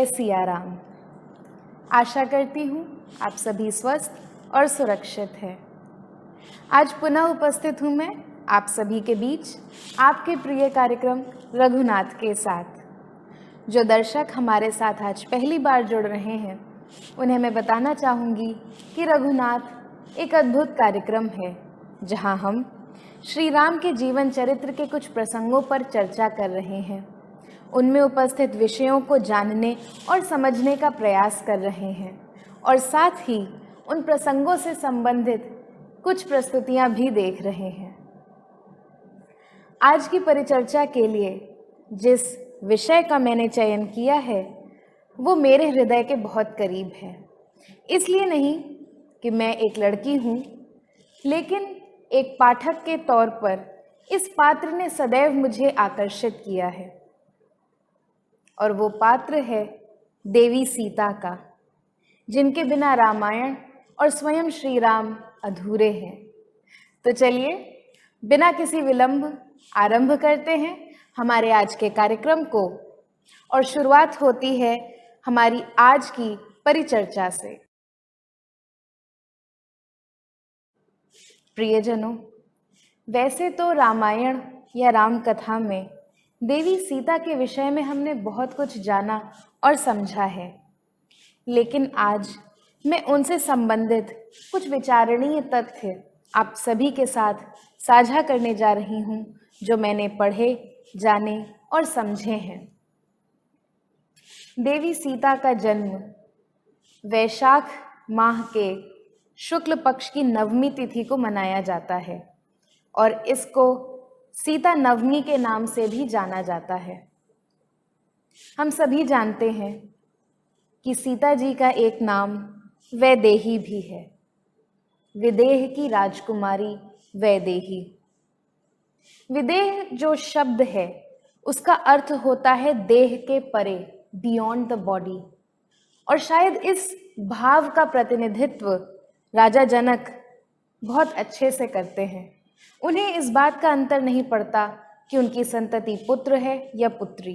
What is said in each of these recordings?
सिया राम। आशा करती हूँ आप सभी स्वस्थ और सुरक्षित हैं। आज पुनः उपस्थित हूँ मैं आप सभी के बीच आपके प्रिय कार्यक्रम रघुनाथ के साथ। जो दर्शक हमारे साथ आज पहली बार जुड़ रहे हैं उन्हें मैं बताना चाहूँगी कि रघुनाथ एक अद्भुत कार्यक्रम है जहाँ हम श्री राम के जीवन चरित्र के कुछ प्रसंगों पर चर्चा कर रहे हैं, उनमें उपस्थित विषयों को जानने और समझने का प्रयास कर रहे हैं और साथ ही उन प्रसंगों से संबंधित कुछ प्रस्तुतियां भी देख रहे हैं। आज की परिचर्चा के लिए जिस विषय का मैंने चयन किया है वो मेरे हृदय के बहुत करीब है। इसलिए नहीं कि मैं एक लड़की हूँ, लेकिन एक पाठक के तौर पर इस पात्र ने सदैव मुझे आकर्षित किया है और वो पात्र है देवी सीता का, जिनके बिना रामायण और स्वयं श्री राम अधूरे हैं। तो चलिए बिना किसी विलंब आरंभ करते हैं हमारे आज के कार्यक्रम को और शुरुआत होती है हमारी आज की परिचर्चा से। प्रियजनों, वैसे तो रामायण या राम कथा में देवी सीता के विषय में हमने बहुत कुछ जाना और समझा है, लेकिन आज मैं उनसे संबंधित कुछ विचारणीय तथ्य आप सभी के साथ साझा करने जा रही हूँ जो मैंने पढ़े, जाने और समझे हैं। देवी सीता का जन्म वैशाख माह के शुक्ल पक्ष की नवमी तिथि को मनाया जाता है और इसको सीता नवमी के नाम से भी जाना जाता है। हम सभी जानते हैं कि सीता जी का एक नाम वैदेही भी है, विदेह की राजकुमारी वैदेही। विदेह जो शब्द है उसका अर्थ होता है देह के परे, बियॉन्ड द बॉडी, और शायद इस भाव का प्रतिनिधित्व राजा जनक बहुत अच्छे से करते हैं। उन्हें इस बात का अंतर नहीं पड़ता कि उनकी संतति पुत्र है या पुत्री।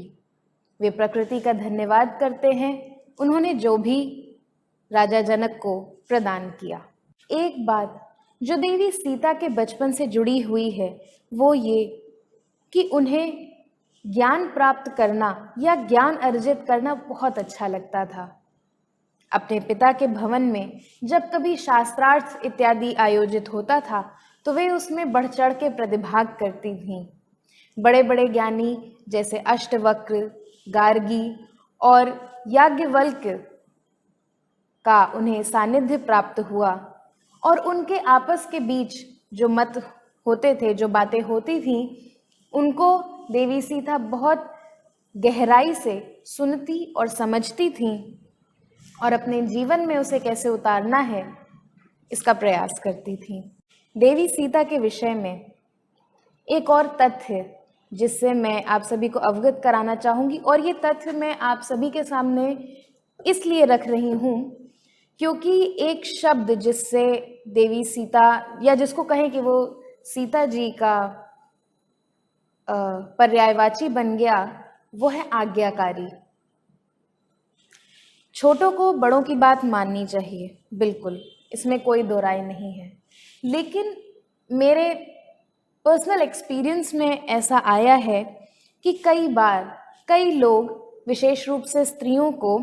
वे प्रकृति का धन्यवाद करते हैं उन्होंने जो भी राजा जनक को प्रदान किया। एक बात जो देवी सीता के बचपन से जुड़ी हुई है वो ये कि उन्हें ज्ञान प्राप्त करना या ज्ञान अर्जित करना बहुत अच्छा लगता था। अपने पिता के भवन में जब कभी शास्त्रार्थ इत्यादि आयोजित होता था तो वे उसमें बढ़ चढ़ के प्रतिभाग करती थीं। बड़े बड़े ज्ञानी जैसे अष्टवक्र, गार्गी और याज्ञवल्क्य का उन्हें सानिध्य प्राप्त हुआ और उनके आपस के बीच जो मत होते थे, जो बातें होती थीं, उनको देवी सीता बहुत गहराई से सुनती और समझती थीं और अपने जीवन में उसे कैसे उतारना है इसका प्रयास करती थीं। देवी सीता के विषय में एक और तथ्य जिससे मैं आप सभी को अवगत कराना चाहूँगी, और ये तथ्य मैं आप सभी के सामने इसलिए रख रही हूँ क्योंकि एक शब्द जिससे देवी सीता, या जिसको कहें कि वो सीता जी का पर्यायवाची बन गया, वो है आज्ञाकारी। छोटों को बड़ों की बात माननी चाहिए, बिल्कुल, इसमें कोई दो राय नहीं है, लेकिन मेरे पर्सनल एक्सपीरियंस में ऐसा आया है कि कई बार कई लोग, विशेष रूप से स्त्रियों को,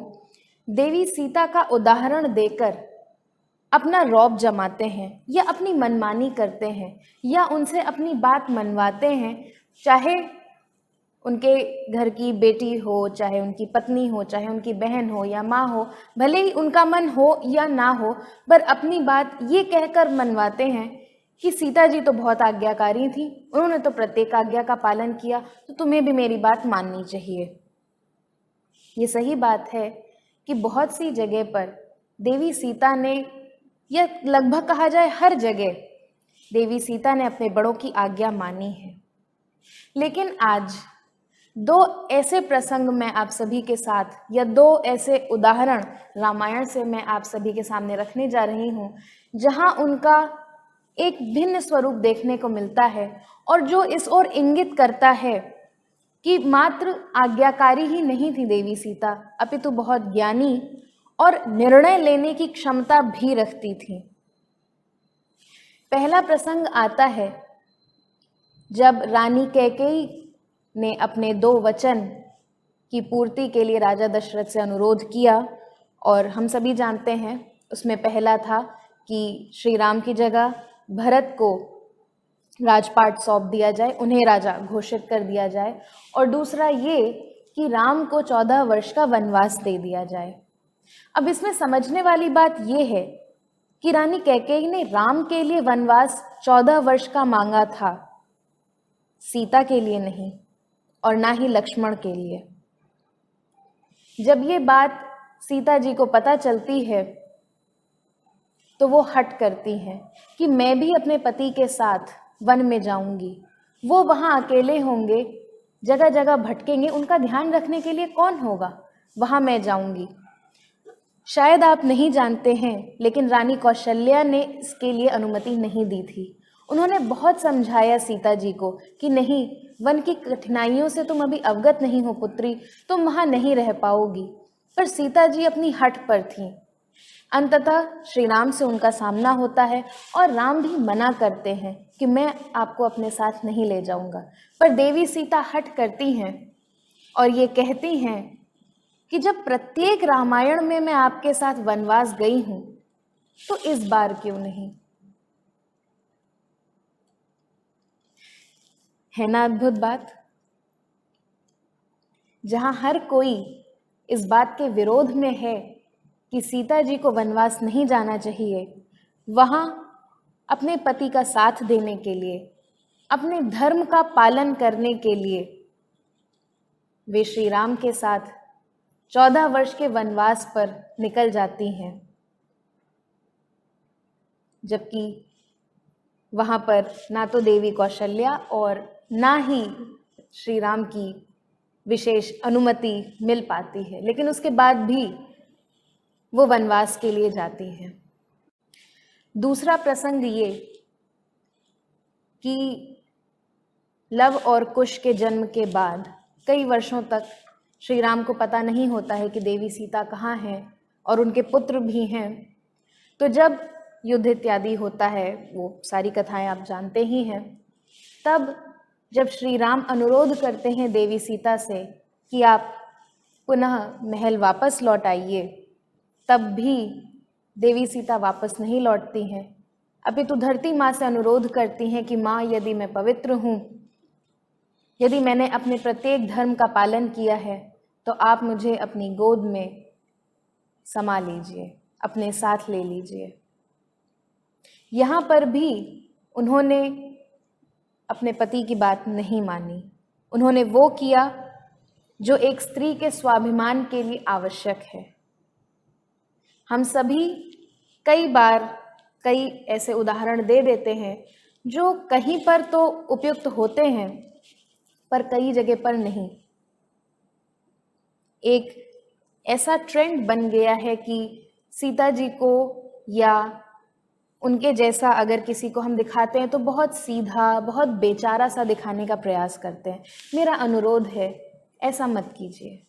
देवी सीता का उदाहरण देकर अपना रौब जमाते हैं या अपनी मनमानी करते हैं या उनसे अपनी बात मनवाते हैं, चाहे उनके घर की बेटी हो, चाहे उनकी पत्नी हो, चाहे उनकी बहन हो या माँ हो, भले ही उनका मन हो या ना हो, पर अपनी बात ये कहकर मनवाते हैं कि सीता जी तो बहुत आज्ञाकारी थी, उन्होंने तो प्रत्येक आज्ञा का पालन किया, तो तुम्हें भी मेरी बात माननी चाहिए। ये सही बात है कि बहुत सी जगह पर देवी सीता ने, या लगभग कहा जाए हर जगह, देवी सीता ने अपने बड़ों की आज्ञा मानी है। लेकिन आज दो ऐसे प्रसंग मैं आप सभी के साथ, या दो ऐसे उदाहरण रामायण से मैं आप सभी के सामने रखने जा रही हूँ जहाँ उनका एक भिन्न स्वरूप देखने को मिलता है और जो इस ओर इंगित करता है कि मात्र आज्ञाकारी ही नहीं थी देवी सीता, अपितु बहुत ज्ञानी और निर्णय लेने की क्षमता भी रखती थी। पहला प्रसंग आता है जब रानी कैकेयी ने अपने 2 वचन की पूर्ति के लिए राजा दशरथ से अनुरोध किया, और हम सभी जानते हैं उसमें पहला था कि श्री राम की जगह भरत को राजपाट सौंप दिया जाए, उन्हें राजा घोषित कर दिया जाए, और दूसरा ये कि राम को 14 वर्ष का वनवास दे दिया जाए। अब इसमें समझने वाली बात यह है कि रानी कैकेयी ने राम के लिए वनवास 14 वर्ष का मांगा था, सीता के लिए नहीं, और ना ही लक्ष्मण के लिए। जब ये बात सीता जी को पता चलती है तो वो हट करती हैं कि मैं भी अपने पति के साथ वन में जाऊंगी, वो वहाँ अकेले होंगे, जगह जगह भटकेंगे, उनका ध्यान रखने के लिए कौन होगा, वहाँ मैं जाऊंगी। शायद आप नहीं जानते हैं, लेकिन रानी कौशल्या ने इसके लिए अनुमति नहीं दी थी। उन्होंने बहुत समझाया सीता जी को कि नहीं, वन की कठिनाइयों से तुम अभी अवगत नहीं हो पुत्री, तुम वहाँ नहीं रह पाओगी, पर सीता जी अपनी हठ पर थीं। अंततः श्री राम से उनका सामना होता है और राम भी मना करते हैं कि मैं आपको अपने साथ नहीं ले जाऊंगा, पर देवी सीता हठ करती हैं और ये कहती हैं कि जब प्रत्येक रामायण में मैं आपके साथ वनवास गई हूं, तो इस बार क्यों नहीं। है ना अद्भुत बात। जहां हर कोई इस बात के विरोध में है कि सीता जी को वनवास नहीं जाना चाहिए, वहां अपने पति का साथ देने के लिए, अपने धर्म का पालन करने के लिए वे श्री राम के साथ 14 वर्ष के वनवास पर निकल जाती हैं, जबकि वहां पर ना तो देवी कौशल्या और ना ही श्री राम की विशेष अनुमति मिल पाती है, लेकिन उसके बाद भी वो वनवास के लिए जाती हैं। दूसरा प्रसंग ये कि लव और कुश के जन्म के बाद कई वर्षों तक श्री राम को पता नहीं होता है कि देवी सीता कहाँ हैं, और उनके पुत्र भी हैं। तो जब युद्ध इत्यादि होता है, वो सारी कथाएं आप जानते ही हैं, तब जब श्री राम अनुरोध करते हैं देवी सीता से कि आप पुनः महल वापस लौट आइए, तब भी देवी सीता वापस नहीं लौटती हैं, अपितु धरती माँ से अनुरोध करती हैं कि माँ, यदि मैं पवित्र हूँ, यदि मैंने अपने प्रत्येक धर्म का पालन किया है, तो आप मुझे अपनी गोद में समा लीजिए, अपने साथ ले लीजिए। यहाँ पर भी उन्होंने अपने पति की बात नहीं मानी। उन्होंने वो किया जो एक स्त्री के स्वाभिमान के लिए आवश्यक है। हम सभी कई बार कई ऐसे उदाहरण दे देते हैं जो कहीं पर तो उपयुक्त होते हैं, पर कई जगह पर नहीं। एक ऐसा ट्रेंड बन गया है कि सीता जी को या उनके जैसा अगर किसी को हम दिखाते हैं तो बहुत सीधा, बहुत बेचारा सा दिखाने का प्रयास करते हैं। मेरा अनुरोध है, ऐसा मत कीजिए।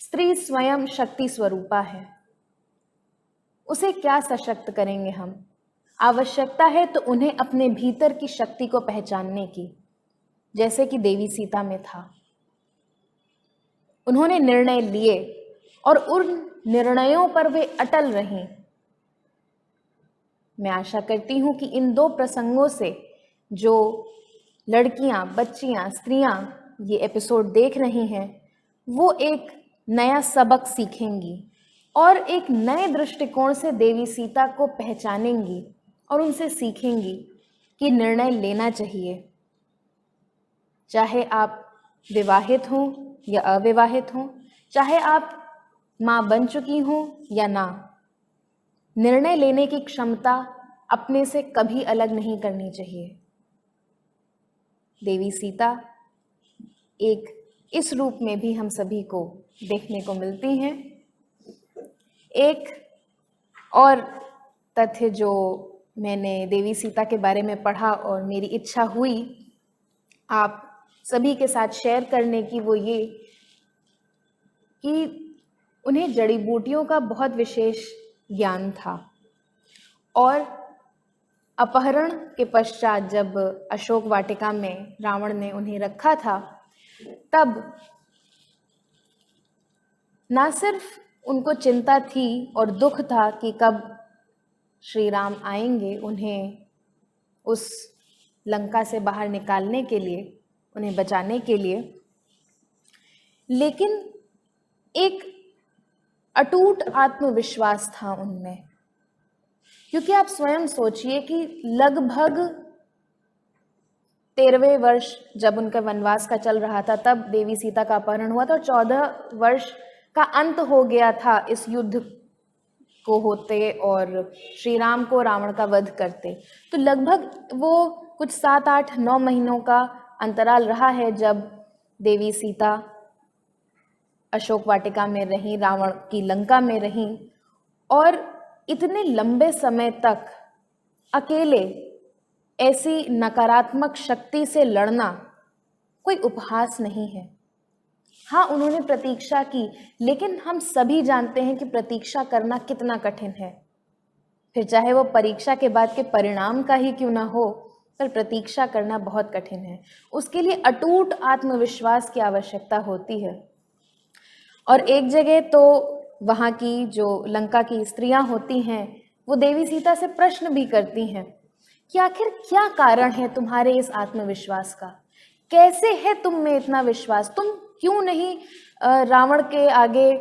स्त्री स्वयं शक्ति स्वरूपा है, उसे क्या सशक्त करेंगे हम। आवश्यकता है तो उन्हें अपने भीतर की शक्ति को पहचानने की, जैसे कि देवी सीता में था। उन्होंने निर्णय लिए और उन निर्णयों पर वे अटल रहीं। मैं आशा करती हूँ कि इन 2 प्रसंगों से जो लड़कियां, बच्चियां, स्त्रियां ये एपिसोड देख रही हैं, वो एक नया सबक सीखेंगी और एक नए दृष्टिकोण से देवी सीता को पहचानेंगी और उनसे सीखेंगी कि निर्णय लेना चाहिए। चाहे आप विवाहित हों या अविवाहित हों, चाहे आप माँ बन चुकी हों या ना, निर्णय लेने की क्षमता अपने से कभी अलग नहीं करनी चाहिए। देवी सीता एक इस रूप में भी हम सभी को देखने को मिलती हैं। एक और तथ्य जो मैंने देवी सीता के बारे में पढ़ा और मेरी इच्छा हुई आप सभी के साथ शेयर करने की वो ये कि उन्हें जड़ी बूटियों का बहुत विशेष ज्ञान था। और अपहरण के पश्चात जब अशोक वाटिका में रावण ने उन्हें रखा था, तब ना सिर्फ उनको चिंता थी और दुख था कि कब श्री राम आएंगे उन्हें उस लंका से बाहर निकालने के लिए, उन्हें बचाने के लिए, लेकिन एक अटूट आत्मविश्वास था उनमें। क्योंकि आप स्वयं सोचिए कि लगभग 13वें वर्ष जब उनका वनवास का चल रहा था, तब देवी सीता का अपहरण हुआ था और 14 वर्ष का अंत हो गया था इस युद्ध को होते और श्री राम को रावण का वध करते। तो लगभग वो कुछ 7, 8, 9 महीनों का अंतराल रहा है जब देवी सीता अशोक वाटिका में रहीं, रावण की लंका में रहीं, और इतने लंबे समय तक अकेले ऐसी नकारात्मक शक्ति से लड़ना कोई उपहास नहीं है। हाँ, उन्होंने प्रतीक्षा की, लेकिन हम सभी जानते हैं कि प्रतीक्षा करना कितना कठिन है। फिर चाहे वो परीक्षा के बाद के परिणाम का ही क्यों ना हो, पर प्रतीक्षा करना बहुत कठिन है। उसके लिए अटूट आत्मविश्वास की आवश्यकता होती है। और एक जगह तो वहाँ की जो लंका की स्त्रियां होती हैं, वो देवी सीता से प्रश्न भी करती हैं कि आखिर क्या कारण है तुम्हारे इस आत्मविश्वास का, कैसे है तुम में इतना विश्वास, तुम क्यों नहीं रावण के आगे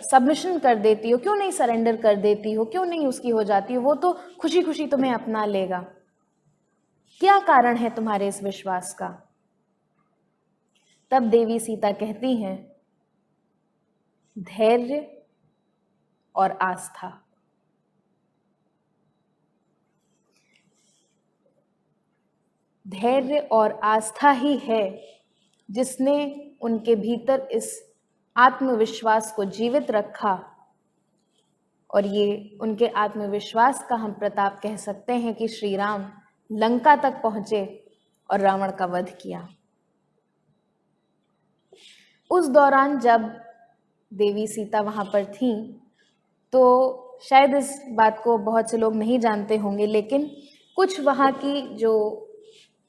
सबमिशन कर देती हो, क्यों नहीं सरेंडर कर देती हो, क्यों नहीं उसकी हो जाती हो, वो तो खुशी खुशी तुम्हें अपना लेगा, क्या कारण है तुम्हारे इस विश्वास का। तब देवी सीता कहती हैं, धैर्य और आस्था। धैर्य और आस्था ही है जिसने उनके भीतर इस आत्मविश्वास को जीवित रखा, और ये उनके आत्मविश्वास का हम प्रताप कह सकते हैं कि श्री राम लंका तक पहुंचे और रावण का वध किया। उस दौरान जब देवी सीता वहां पर थीं, तो शायद इस बात को बहुत से लोग नहीं जानते होंगे, लेकिन कुछ वहां की जो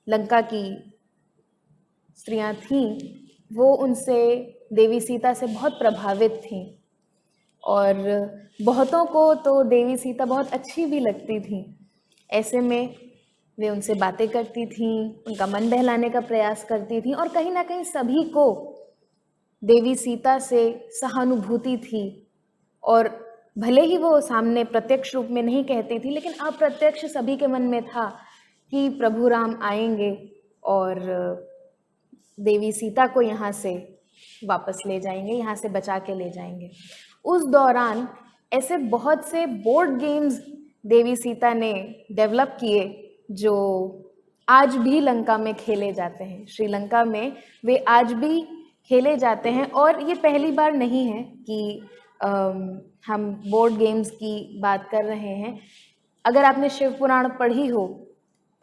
लंका की स्त्रियां थीं, वो उनसे, देवी सीता से बहुत प्रभावित थीं, और बहुतों को तो देवी सीता बहुत अच्छी भी लगती थीं। ऐसे में वे उनसे बातें करती थीं, उनका मन बहलाने का प्रयास करती थीं, और कहीं ना कहीं सभी को देवी सीता से सहानुभूति थी। और भले ही वो सामने प्रत्यक्ष रूप में नहीं कहती थी, लेकिन अप्रत्यक्ष सभी के मन में था कि प्रभु राम आएंगे और देवी सीता को यहाँ से वापस ले जाएंगे, यहाँ से बचा के ले जाएंगे। उस दौरान ऐसे बहुत से बोर्ड गेम्स देवी सीता ने डेवलप किए जो आज भी लंका में खेले जाते हैं। श्रीलंका में वे आज भी खेले जाते हैं, और ये पहली बार नहीं है कि हम बोर्ड गेम्स की बात कर रहे हैं। अगर आपने शिव पुराण पढ़ी हो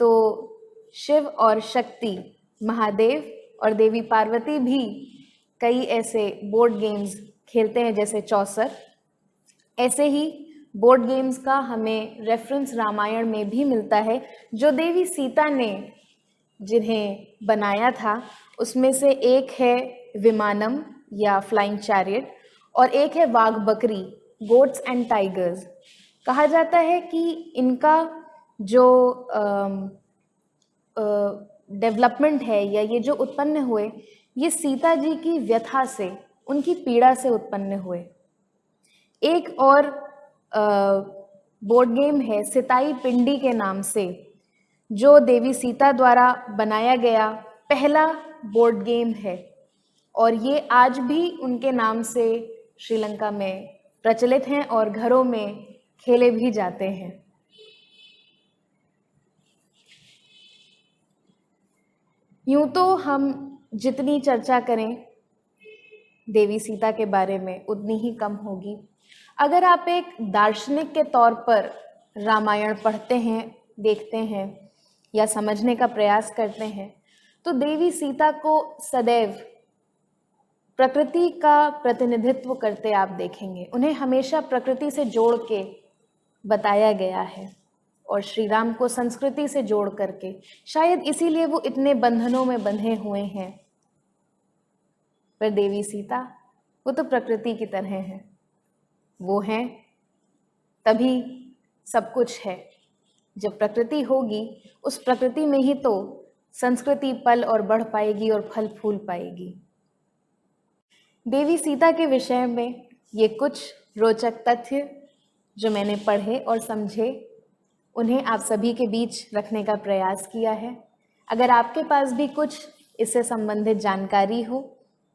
तो शिव और शक्ति, महादेव और देवी पार्वती भी कई ऐसे बोर्ड गेम्स खेलते हैं, जैसे चौसर। ऐसे ही बोर्ड गेम्स का हमें रेफरेंस रामायण में भी मिलता है। जो देवी सीता ने जिन्हें बनाया था, उसमें से एक है विमानम या फ्लाइंग चैरियट, और एक है वाघ बकरी, गोट्स एंड टाइगर्स। कहा जाता है कि इनका जो डेवलपमेंट है, या ये जो उत्पन्न हुए, ये सीता जी की व्यथा से, उनकी पीड़ा से उत्पन्न हुए। एक और बोर्ड गेम है सिताई पिंडी के नाम से, जो देवी सीता द्वारा बनाया गया पहला बोर्ड गेम है, और ये आज भी उनके नाम से श्रीलंका में प्रचलित हैं और घरों में खेले भी जाते हैं। यूं तो हम जितनी चर्चा करें देवी सीता के बारे में, उतनी ही कम होगी। अगर आप एक दार्शनिक के तौर पर रामायण पढ़ते हैं, देखते हैं या समझने का प्रयास करते हैं, तो देवी सीता को सदैव प्रकृति का प्रतिनिधित्व करते आप देखेंगे। उन्हें हमेशा प्रकृति से जोड़ के बताया गया है और श्री राम को संस्कृति से जोड़ करके, शायद इसीलिए वो इतने बंधनों में बंधे हुए हैं। पर देवी सीता वो तो प्रकृति की तरह है, वो हैं तभी सब कुछ है। जब प्रकृति होगी उस प्रकृति में ही तो संस्कृति पल और बढ़ पाएगी और फल फूल पाएगी। देवी सीता के विषय में ये कुछ रोचक तथ्य जो मैंने पढ़े और समझे, उन्हें आप सभी के बीच रखने का प्रयास किया है। अगर आपके पास भी कुछ इससे संबंधित जानकारी हो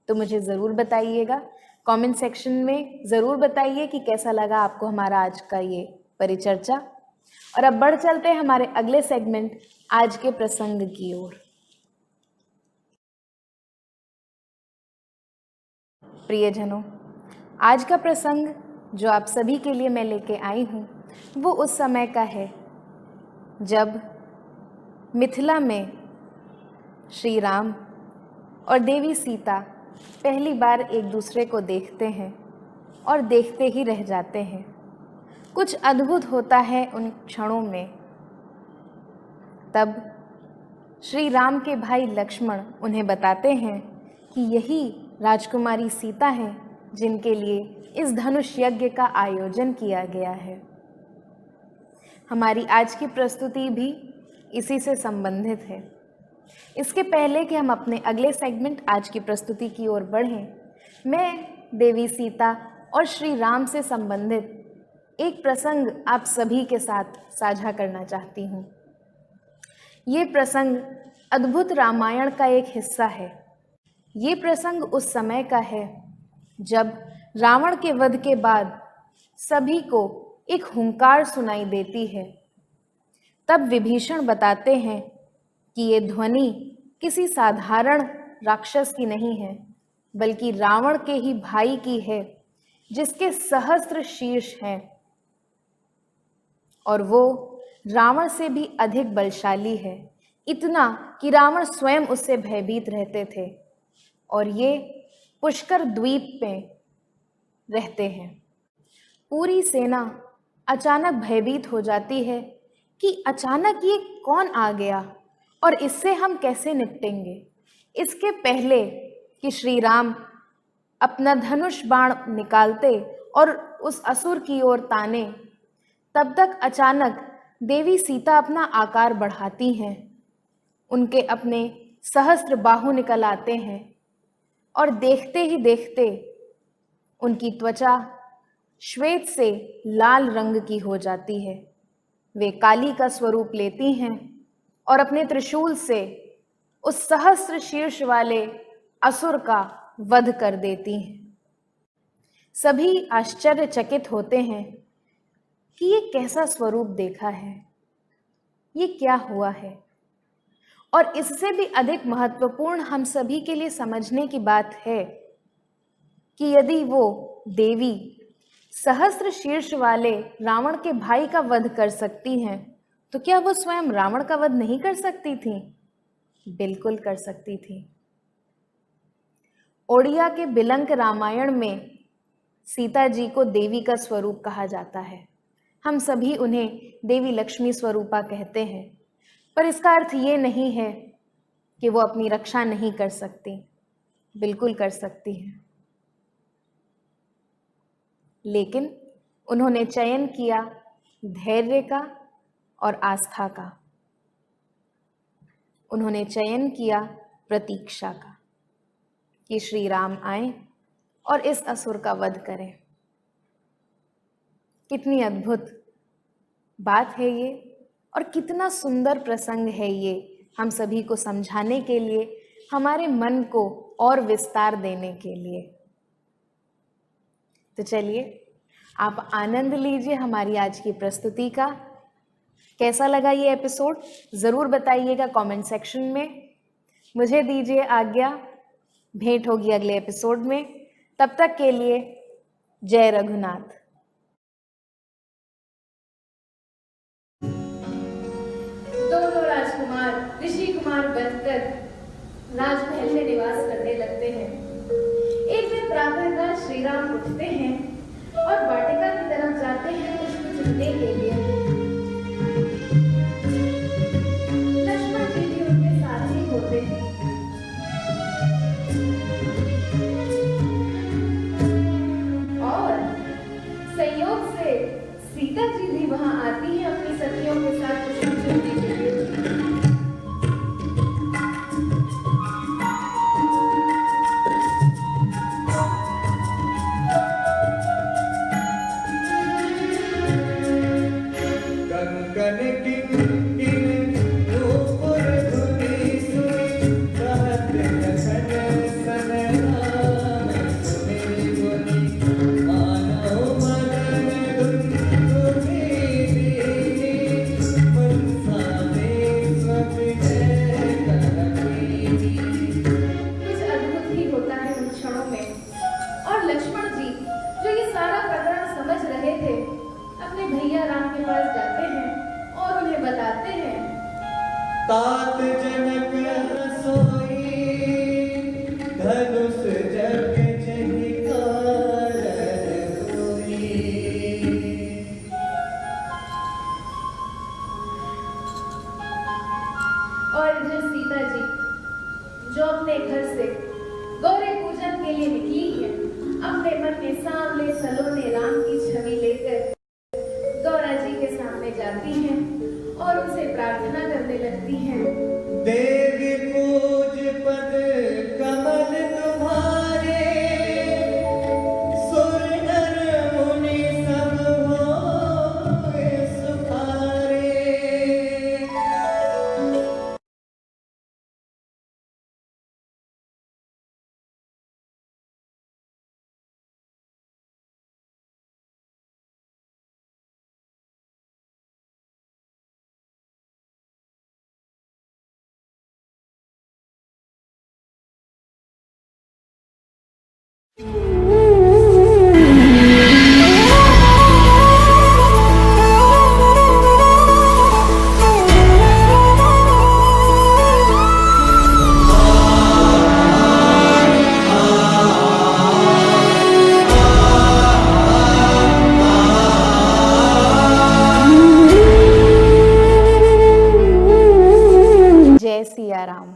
तो मुझे ज़रूर बताइएगा। कमेंट सेक्शन में ज़रूर बताइए कि कैसा लगा आपको हमारा आज का ये परिचर्चा। और अब बढ़ चलते हैं हमारे अगले सेगमेंट आज के प्रसंग की ओर। प्रियजनों, आज का प्रसंग जो आप सभी के लिए मैं लेके आई हूँ वो उस समय का है जब मिथिला में श्री राम और देवी सीता पहली बार एक दूसरे को देखते हैं और देखते ही रह जाते हैं। कुछ अद्भुत होता है उन क्षणों में। तब श्री राम के भाई लक्ष्मण उन्हें बताते हैं कि यही राजकुमारी सीता हैं जिनके लिए इस धनुष यज्ञ का आयोजन किया गया है। हमारी आज की प्रस्तुति भी इसी से संबंधित है। इसके पहले कि हम अपने अगले सेगमेंट आज की प्रस्तुति की ओर बढ़ें, मैं देवी सीता और श्री राम से संबंधित एक प्रसंग आप सभी के साथ साझा करना चाहती हूँ। ये प्रसंग अद्भुत रामायण का एक हिस्सा है। ये प्रसंग उस समय का है जब रावण के वध के बाद सभी को एक हुंकार सुनाई देती है। तब विभीषण बताते हैं कि ये ध्वनि किसी साधारण राक्षस की नहीं है, बल्कि रावण के ही भाई की है, जिसके सहस्त्र शीर्ष हैं और वो रावण से भी अधिक बलशाली है, इतना कि रावण स्वयं उससे भयभीत रहते थे और ये पुष्कर द्वीप में रहते हैं। पूरी सेना अचानक भयभीत हो जाती है कि अचानक ये कौन आ गया और इससे हम कैसे निपटेंगे। इसके पहले कि श्री राम अपना धनुष बाण निकालते और उस असुर की ओर ताने, तब तक अचानक देवी सीता अपना आकार बढ़ाती हैं। उनके अपने सहस्त्र बाहु निकल आते हैं और देखते ही देखते उनकी त्वचा श्वेत से लाल रंग की हो जाती है। वे काली का स्वरूप लेती हैं और अपने त्रिशूल से उस सहस्त्र शीर्ष वाले असुर का वध कर देती हैं। सभी आश्चर्यचकित होते हैं कि ये कैसा स्वरूप देखा है, ये क्या हुआ है। और इससे भी अधिक महत्वपूर्ण हम सभी के लिए समझने की बात है कि यदि वो देवी सहस्त्र शीर्ष वाले रावण के भाई का वध कर सकती हैं, तो क्या वो स्वयं रावण का वध नहीं कर सकती थी? बिल्कुल कर सकती थी। ओडिया के बिलंक रामायण में सीता जी को देवी का स्वरूप कहा जाता है। हम सभी उन्हें देवी लक्ष्मी स्वरूपा कहते हैं, पर इसका अर्थ ये नहीं है कि वो अपनी रक्षा नहीं कर सकती। बिल्कुल कर सकती हैं, लेकिन उन्होंने चयन किया धैर्य का और आस्था का। उन्होंने चयन किया प्रतीक्षा का कि श्री राम आए और इस असुर का वध करें। कितनी अद्भुत बात है ये और कितना सुंदर प्रसंग है ये, हम सभी को समझाने के लिए, हमारे मन को और विस्तार देने के लिए। तो चलिए आप आनंद लीजिए हमारी आज की प्रस्तुति का। कैसा लगा ये एपिसोड ज़रूर बताइएगा कमेंट सेक्शन में। मुझे दीजिए आज्ञा, भेंट होगी अगले एपिसोड में। तब तक के लिए जय रघुनाथ। दोनों राजकुमार ऋषि कुमार बनकर राजमहल में निवास करने लगते हैं। एक दिन प्रातःकाल श्री राम उठते हैं और वाटिका की तरफ जाते हैं पुष्प चुनने के लिए। लक्ष्मण जी भी उनके साथ ही होते हैं। और संयोग से सीता जी भी वहां आती हैं अपनी सखियों के साथ पुष्प चुनने के लिए। तात जनक सोई धनुष जग जहिकार होई। और इधर सीता जी जो अपने घर से गौरी पूजन के लिए निकली है, अपने मन में सांवले सलोने राम की छवि लेकर गौरा जी के सामने जाती हैं और उनसे प्रार्थना करने लगती हैं। देवी पूज पद कमल तुम्हारे, सुर नर मुनि सब होए सुखारे। जय सिया राम।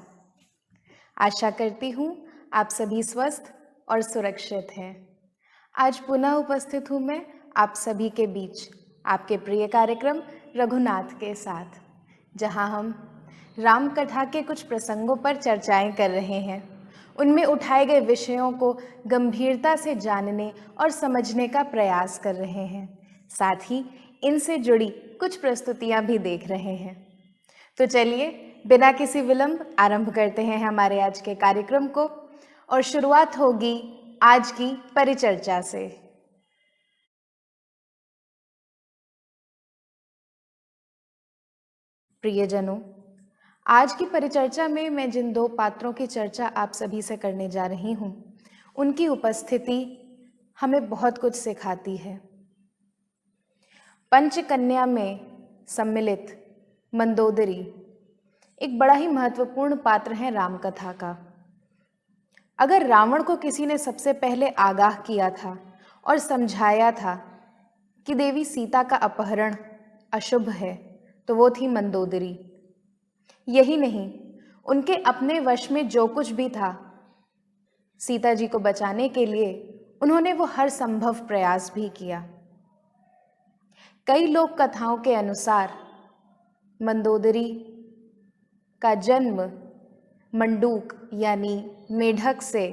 आशा करती हूँ आप सभी स्वस्थ और सुरक्षित हैं। आज पुनः उपस्थित हूँ मैं आप सभी के बीच आपके प्रिय कार्यक्रम रघुनाथ के साथ, जहाँ हम राम कथा के कुछ प्रसंगों पर चर्चाएं कर रहे हैं। उनमें उठाए गए विषयों को गंभीरता से जानने और समझने का प्रयास कर रहे हैं। साथ ही इनसे जुड़ी कुछ प्रस्तुतियां भी देख रहे हैं। तो चलिए बिना किसी विलंब आरंभ करते हैं हमारे आज के कार्यक्रम को, और शुरुआत होगी आज की परिचर्चा से। प्रियजनों, आज की परिचर्चा में मैं जिन दो पात्रों की चर्चा आप सभी से करने जा रही हूँ, उनकी उपस्थिति हमें बहुत कुछ सिखाती है। पंचकन्या में सम्मिलित मंदोदरी एक बड़ा ही महत्वपूर्ण पात्र है राम कथा का। अगर रावण को किसी ने सबसे पहले आगाह किया था और समझाया था कि देवी सीता का अपहरण अशुभ है, तो वो थी मंदोदरी। यही नहीं, उनके अपने वश में जो कुछ भी था, सीता जी को बचाने के लिए उन्होंने वो हर संभव प्रयास भी किया। कई लोक कथाओं के अनुसार मंदोदरी का जन्म मंडूक यानी मेढक से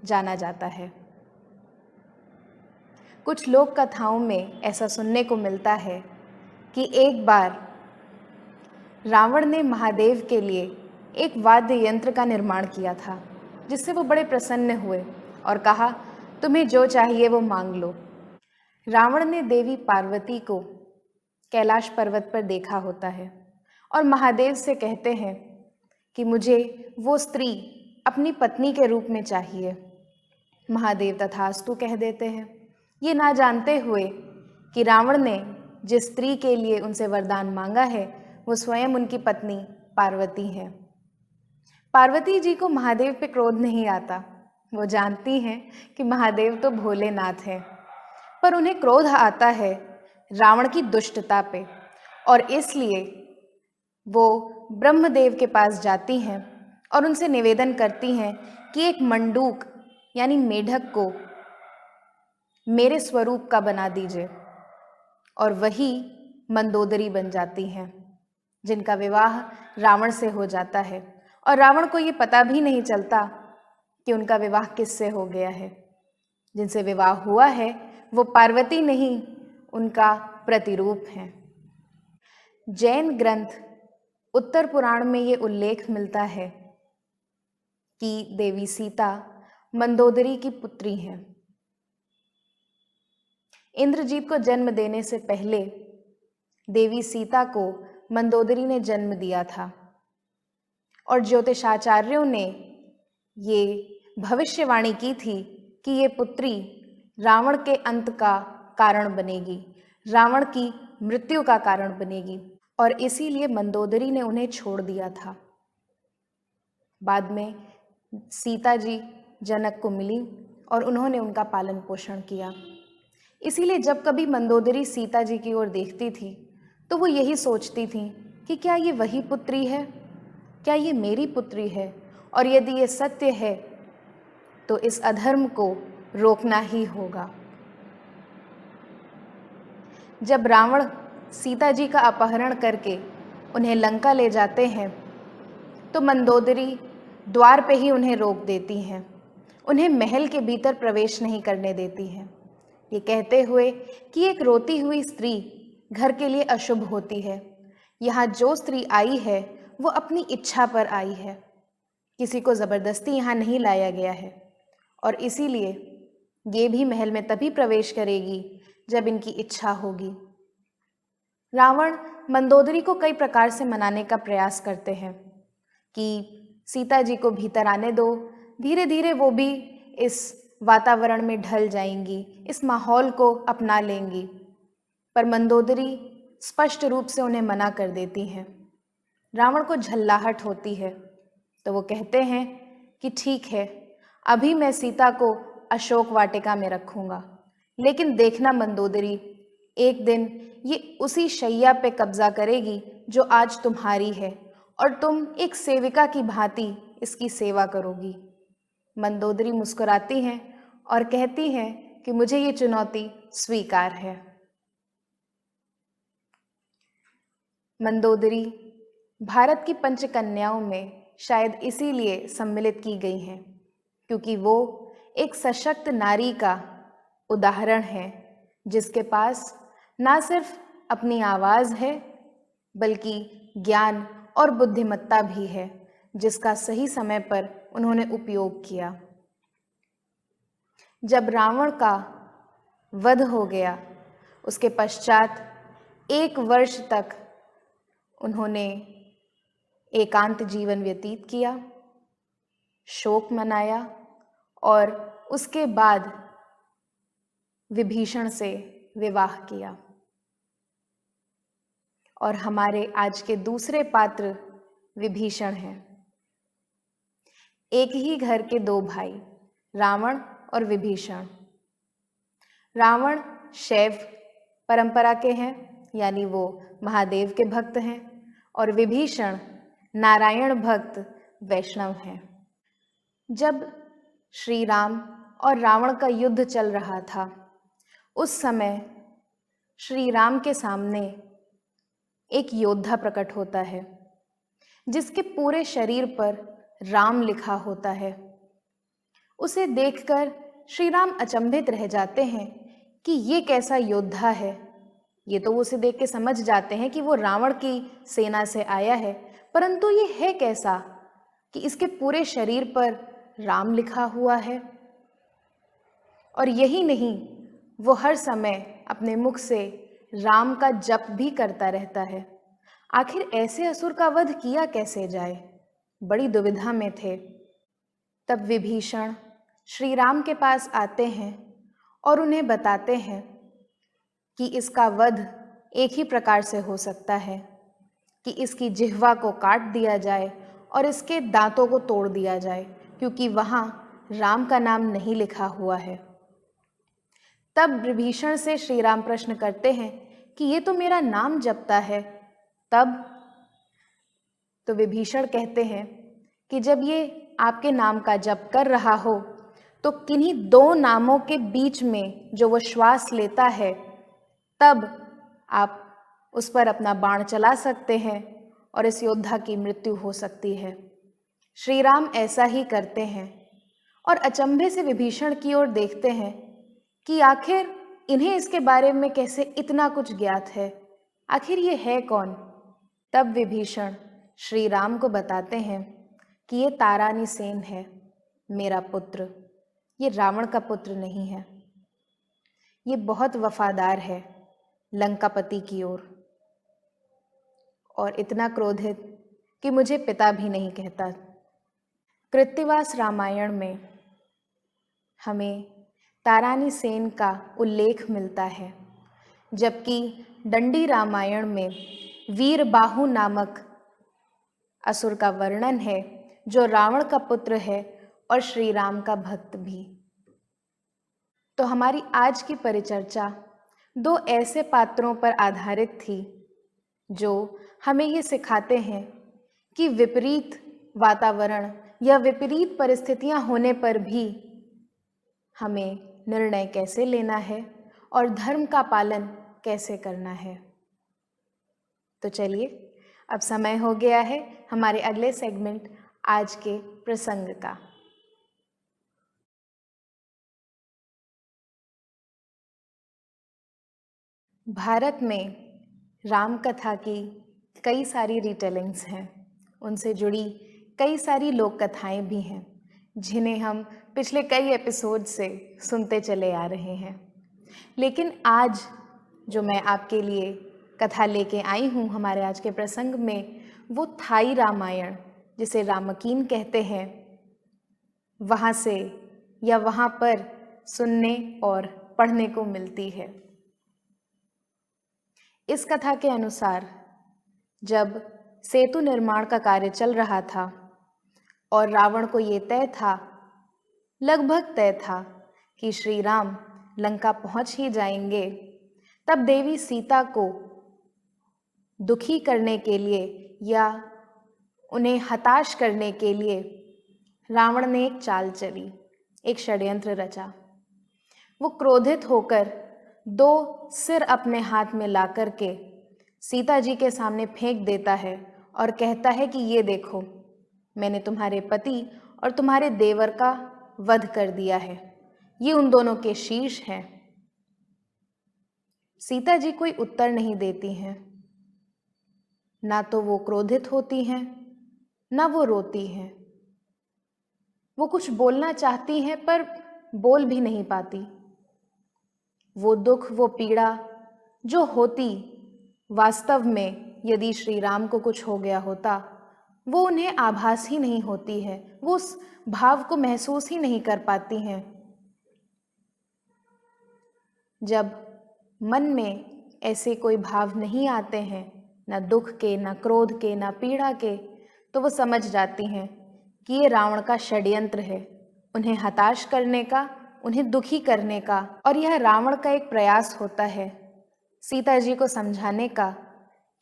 जाना जाता है। कुछ लोक कथाओं में ऐसा सुनने को मिलता है कि एक बार रावण ने महादेव के लिए एक वाद्य यंत्र का निर्माण किया था, जिससे वो बड़े प्रसन्न हुए और कहा, तुम्हें जो चाहिए वो मांग लो। रावण ने देवी पार्वती को कैलाश पर्वत पर देखा होता है और महादेव से कहते हैं कि मुझे वो स्त्री अपनी पत्नी के रूप में चाहिए। महादेव तथास्तु कह देते हैं, ये ना जानते हुए कि रावण ने जिस स्त्री के लिए उनसे वरदान मांगा है वो स्वयं उनकी पत्नी पार्वती है। पार्वती जी को महादेव पे क्रोध नहीं आता। वो जानती हैं कि महादेव तो भोलेनाथ हैं, पर उन्हें क्रोध आता है रावण की दुष्टता पे, और इसलिए वो ब्रह्मदेव के पास जाती हैं और उनसे निवेदन करती हैं कि एक मंडूक यानी मेढक को मेरे स्वरूप का बना दीजिए। और वही मंदोदरी बन जाती हैं, जिनका विवाह रावण से हो जाता है। और रावण को ये पता भी नहीं चलता कि उनका विवाह किससे हो गया है। जिनसे विवाह हुआ है वो पार्वती नहीं, उनका प्रतिरूप है। जैन ग्रंथ उत्तर पुराण में ये उल्लेख मिलता है कि देवी सीता मंदोदरी की पुत्री हैं। इंद्रजीत को जन्म देने से पहले देवी सीता को मंदोदरी ने जन्म दिया था, और ज्योतिषाचार्यों ने ये भविष्यवाणी की थी कि ये पुत्री रावण के अंत का कारण बनेगी, रावण की मृत्यु का कारण बनेगी, और इसीलिए मंदोदरी ने उन्हें छोड़ दिया था। बाद में सीता जी जनक को मिली और उन्होंने उनका पालन पोषण किया। इसीलिए जब कभी मंदोदरी सीता जी की ओर देखती थी तो वो यही सोचती थी कि क्या ये वही पुत्री है, क्या ये मेरी पुत्री है, और यदि ये सत्य है तो इस अधर्म को रोकना ही होगा। जब रावण सीता जी का अपहरण करके उन्हें लंका ले जाते हैं तो मंदोदरी द्वार पे ही उन्हें रोक देती हैं, उन्हें महल के भीतर प्रवेश नहीं करने देती हैं, ये कहते हुए कि एक रोती हुई स्त्री घर के लिए अशुभ होती है। यहाँ जो स्त्री आई है वो अपनी इच्छा पर आई है, किसी को ज़बरदस्ती यहाँ नहीं लाया गया है, और इसीलिए ये भी महल में तभी प्रवेश करेगी जब इनकी इच्छा होगी। रावण मंदोदरी को कई प्रकार से मनाने का प्रयास करते हैं कि सीता जी को भीतर आने दो, धीरे धीरे वो भी इस वातावरण में ढल जाएंगी, इस माहौल को अपना लेंगी, पर मंदोदरी स्पष्ट रूप से उन्हें मना कर देती हैं। रावण को झल्लाहट होती है तो वो कहते हैं कि ठीक है, अभी मैं सीता को अशोक वाटिका में रखूँगा, लेकिन देखना मंदोदरी, एक दिन ये उसी शैया पे कब्जा करेगी जो आज तुम्हारी है, और तुम एक सेविका की भांति इसकी सेवा करोगी। मंदोदरी मुस्कुराती हैं और कहती हैं कि मुझे ये चुनौती स्वीकार है। मंदोदरी भारत की पंचकन्याओं में शायद इसीलिए सम्मिलित की गई हैं क्योंकि वो एक सशक्त नारी का उदाहरण है, जिसके पास ना सिर्फ अपनी आवाज़ है बल्कि ज्ञान और बुद्धिमत्ता भी है, जिसका सही समय पर उन्होंने उपयोग किया। जब रावण का वध हो गया उसके पश्चात 1 वर्ष तक उन्होंने एकांत जीवन व्यतीत किया, शोक मनाया, और उसके बाद विभीषण से विवाह किया। और हमारे आज के दूसरे पात्र विभीषण हैं। एक ही घर के 2 भाई, रावण और विभीषण। रावण शैव परंपरा के हैं, यानी वो महादेव के भक्त हैं, और विभीषण नारायण भक्त वैष्णव हैं। जब श्री राम और रावण का युद्ध चल रहा था, उस समय श्री राम के सामने एक योद्धा प्रकट होता है जिसके पूरे शरीर पर राम लिखा होता है। उसे देखकर श्री राम अचंभित रह जाते हैं कि ये कैसा योद्धा है। ये तो उसे देख के समझ जाते हैं कि वो रावण की सेना से आया है, परंतु ये है कैसा कि इसके पूरे शरीर पर राम लिखा हुआ है। और यही नहीं, वो हर समय अपने मुख से राम का जप भी करता रहता है। आखिर ऐसे असुर का वध किया कैसे जाए, बड़ी दुविधा में थे। तब विभीषण श्री राम के पास आते हैं और उन्हें बताते हैं कि इसका वध एक ही प्रकार से हो सकता है कि इसकी जिह्वा को काट दिया जाए और इसके दांतों को तोड़ दिया जाए, क्योंकि वहाँ राम का नाम नहीं लिखा हुआ है। तब विभीषण से श्री राम प्रश्न करते हैं कि ये तो मेरा नाम जपता है। तब तो विभीषण कहते हैं कि जब ये आपके नाम का जप कर रहा हो तो किन्हीं दो नामों के बीच में जो वो श्वास लेता है, तब आप उस पर अपना बाण चला सकते हैं और इस योद्धा की मृत्यु हो सकती है। श्री राम ऐसा ही करते हैं और अचंभे से विभीषण की ओर देखते हैं कि आखिर इन्हें इसके बारे में कैसे इतना कुछ ज्ञात है, आखिर ये है कौन। तब विभीषण श्री राम को बताते हैं कि ये तारानिसेन है, मेरा पुत्र, ये रावण का पुत्र नहीं है। ये बहुत वफादार है लंकापति की ओर और इतना क्रोधित कि मुझे पिता भी नहीं कहता। कृत्तिवास रामायण में हमें तारानिसेन का उल्लेख मिलता है, जबकि दंडी रामायण में वीरबाहु नामक असुर का वर्णन है, जो रावण का पुत्र है और श्री राम का भक्त भी। तो हमारी आज की परिचर्चा दो ऐसे पात्रों पर आधारित थी जो हमें ये सिखाते हैं कि विपरीत वातावरण या विपरीत परिस्थितियां होने पर भी हमें निर्णय कैसे लेना है और धर्म का पालन कैसे करना है। तो चलिए, अब समय हो गया है हमारे अगले सेगमेंट आज के प्रसंग का। भारत में राम कथा की कई सारी रिटेलिंग्स हैं, उनसे जुड़ी कई सारी लोक कथाएं भी हैं, जिन्हें हम पिछले कई एपिसोड से सुनते चले आ रहे हैं। लेकिन आज जो मैं आपके लिए कथा लेके आई हूँ हमारे आज के प्रसंग में, वो थाई रामायण, जिसे रामकीन कहते हैं, वहाँ से या वहाँ पर सुनने और पढ़ने को मिलती है। इस कथा के अनुसार जब सेतु निर्माण का कार्य चल रहा था और रावण को ये तय था, लगभग तय था, कि श्री राम लंका पहुंच ही जाएंगे, तब देवी सीता को दुखी करने के लिए या उन्हें हताश करने के लिए रावण ने एक चाल चली, एक षड्यंत्र रचा। वो क्रोधित होकर दो सिर अपने हाथ में ला करके सीता जी के सामने फेंक देता है और कहता है कि ये देखो, मैंने तुम्हारे पति और तुम्हारे देवर का वध कर दिया है, ये उन दोनों के शीश हैं। सीता जी कोई उत्तर नहीं देती हैं, ना तो वो क्रोधित होती हैं, ना वो रोती हैं। वो कुछ बोलना चाहती हैं पर बोल भी नहीं पाती। वो दुख, वो पीड़ा जो होती, वास्तव में यदि श्री राम को कुछ हो गया होता, वो उन्हें आभास ही नहीं होती है, वो उस भाव को महसूस ही नहीं कर पाती हैं। जब मन में ऐसे कोई भाव नहीं आते हैं, ना दुख के, ना क्रोध के, ना पीड़ा के, तो वो समझ जाती हैं कि ये रावण का षड्यंत्र है, उन्हें हताश करने का, उन्हें दुखी करने का। और यह रावण का एक प्रयास होता है सीता जी को समझाने का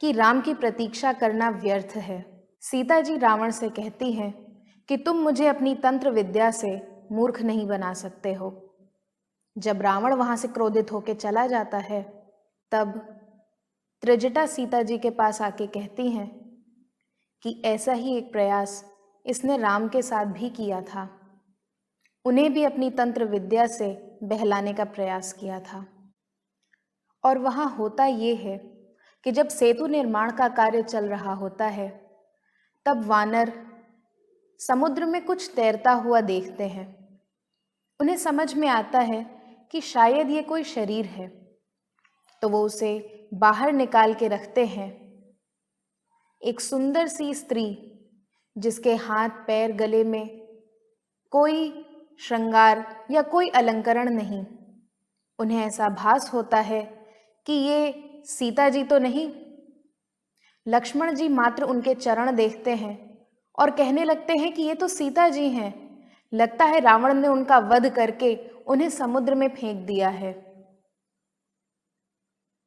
कि राम की प्रतीक्षा करना व्यर्थ है। सीता जी रावण से कहती हैं कि तुम मुझे अपनी तंत्र विद्या से मूर्ख नहीं बना सकते हो। जब रावण वहां से क्रोधित होकर चला जाता है, तब त्रिजटा सीता जी के पास आके कहती हैं कि ऐसा ही एक प्रयास इसने राम के साथ भी किया था, उन्हें भी अपनी तंत्र विद्या से बहलाने का प्रयास किया था। और वहाँ होता ये है कि जब सेतु निर्माण का कार्य चल रहा होता है, तब वानर समुद्र में कुछ तैरता हुआ देखते हैं। उन्हें समझ में आता है कि शायद ये कोई शरीर है, तो वो उसे बाहर निकाल के रखते हैं। एक सुंदर सी स्त्री, जिसके हाथ पैर गले में कोई श्रृंगार या कोई अलंकरण नहीं, उन्हें ऐसा भास होता है कि ये सीता जी तो नहीं। लक्ष्मण जी मात्र उनके चरण देखते हैं और कहने लगते हैं कि ये तो सीता जी हैं। लगता है रावण ने उनका वध करके उन्हें समुद्र में फेंक दिया है।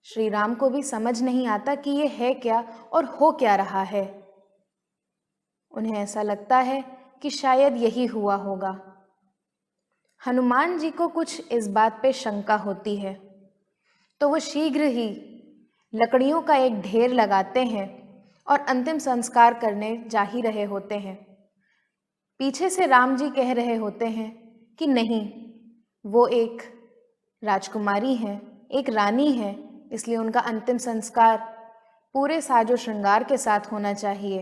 श्री राम को भी समझ नहीं आता कि ये है क्या और हो क्या रहा है। उन्हें ऐसा लगता है कि शायद यही हुआ होगा। हनुमान जी को कुछ इस बात पे शंका होती है, तो वो शीघ्र ही लकड़ियों का एक ढेर लगाते हैं और अंतिम संस्कार करने जा ही रहे होते हैं। पीछे से राम जी कह रहे होते हैं कि नहीं, वो एक राजकुमारी हैं, एक रानी है, इसलिए उनका अंतिम संस्कार पूरे साजो श्रृंगार के साथ होना चाहिए,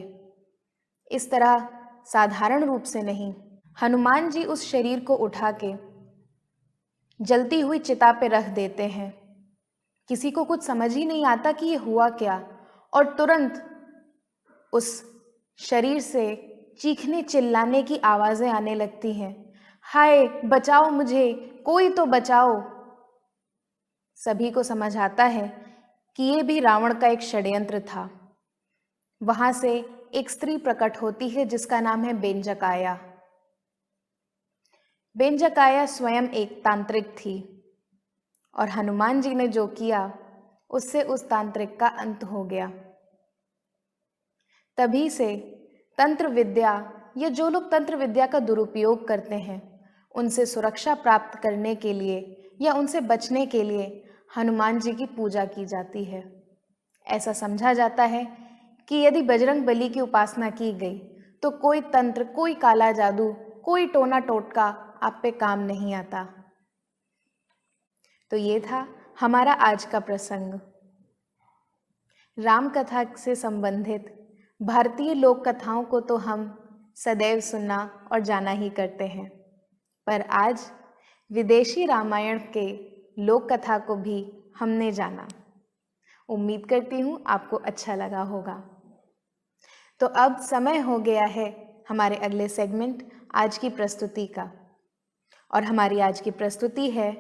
इस तरह साधारण रूप से नहीं। हनुमान जी उस शरीर को उठा के जलती हुई चिता पे रख देते हैं। किसी को कुछ समझ ही नहीं आता कि ये हुआ क्या, और तुरंत उस शरीर से चीखने चिल्लाने की आवाज़ें आने लगती हैं। हाय बचाओ मुझे, कोई तो बचाओ। सभी को समझ आता है कि ये भी रावण का एक षड्यंत्र था। वहां से एक स्त्री प्रकट होती है जिसका नाम है बेंजकाया। बेंजकाया स्वयं एक तांत्रिक थी और हनुमान जी ने जो किया उससे उस तांत्रिक का अंत हो गया। तभी से तंत्र विद्या या जो लोग तंत्र विद्या का दुरुपयोग करते हैं उनसे सुरक्षा प्राप्त करने के लिए या उनसे बचने के लिए हनुमान जी की पूजा की जाती है। ऐसा समझा जाता है कि यदि बजरंग बली की उपासना की गई तो कोई तंत्र, कोई काला जादू, कोई टोना टोटका आप पे काम नहीं आता। तो ये था हमारा आज का प्रसंग। राम कथा से संबंधित भारतीय लोक कथाओं को तो हम सदैव सुनना और जाना ही करते हैं, पर आज विदेशी रामायण के लोक कथा को भी हमने जाना। उम्मीद करती हूँ आपको अच्छा लगा होगा। तो अब समय हो गया है हमारे अगले सेगमेंट आज की प्रस्तुति का, और हमारी आज की प्रस्तुति है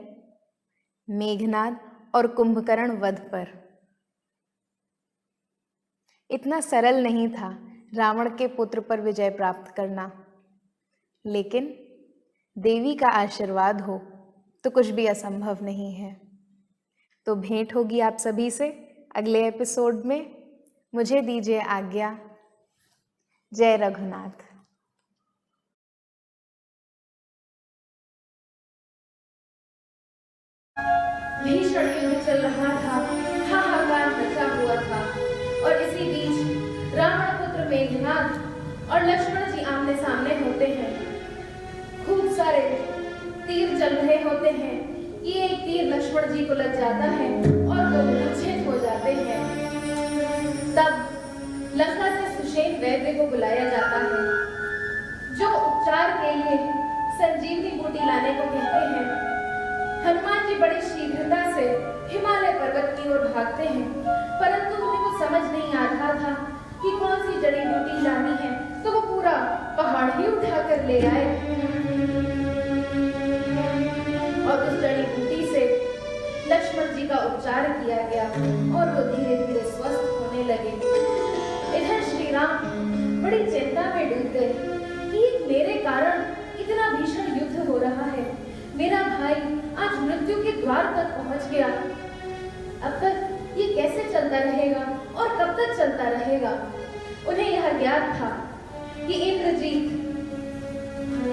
मेघनाद और कुंभकर्ण वध पर। इतना सरल नहीं था रावण के पुत्र पर विजय प्राप्त करना, लेकिन देवी का आशीर्वाद हो तो कुछ भी असंभव नहीं है। तो भेंट होगी आप सभी से अगले एपिसोड में। मुझे दीजिए आज्ञा। जय रघुनाथ। भीषण युद्ध चल रहा था, हाहाकार मचा हुआ था, और इसी बीच रावण पुत्र मेघनाद और लक्ष्मण जी आमने सामने होते हैं। खूब सारे तीर चल रहे होते हैं। ये एक तीर लक्ष्मण जी को लग जाता है और वो मूर्छित हो जाते हैं। तब लंका से सुषेण वैद्य को बुलाया जाता है, जो उपचार के लिए संजीवनी बूटी लाने को कहते हैं। हनुमान जी बड़ी शीघ्रता से हिमालय पर्वत की ओर भागते हैं, परंतु उन्हें कुछ समझ नहीं आ रहा था कि कौन सी जड़ी बूटी लानी है, तो वो पूरा पहाड़ ही उठा कर ले आए और उस जड़ी बूटी से लक्ष्मण जी का उपचार किया गया और वो धीरे धीरे स्वस्थ होने लगे। इधर श्री राम बड़ी चिंता में डूब गए कि मेरे कारण इतना भीषण युद्ध हो रहा है, मेरा भाई आज मृत्यु के द्वार तक पहुंच गया। अब तक ये कैसे चलता रहेगा और कब तक चलता रहेगा? उन्हें यह ज्ञात था कि इंद्रजीत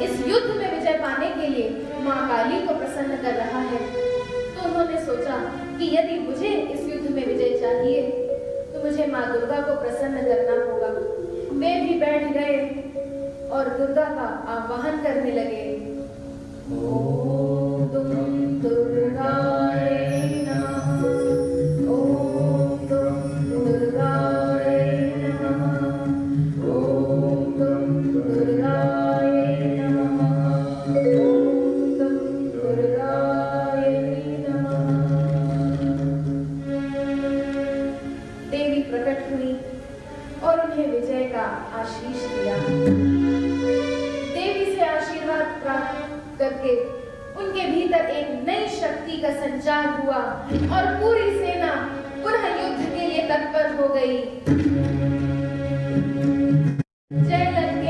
इस युद्ध में विजय पाने के लिए मां काली को प्रसन्न कर रहा है। तो उन्होंने सोचा कि यदि मुझे इस युद्ध में विजय चाहिए तो मुझे मां दुर्गा को प्रसन्न करना होगा। वे भी बैठ गए और दुर्गा का आवाहन करने लगे। ओम दुर्गाय नमः, ओम दुर्गाय नमः, ओम दुर्गाय नमः, ओम दुर्गाय नमः। देवी प्रकट हुई और उन्हें विजय का आशीष दिया। देवी से आशीर्वाद प्राप्त करके उनके भीतर एक नई शक्ति का संचार हुआ और पूरी सेना पुनः युद्ध के लिए तत्पर हो गई। जय लंके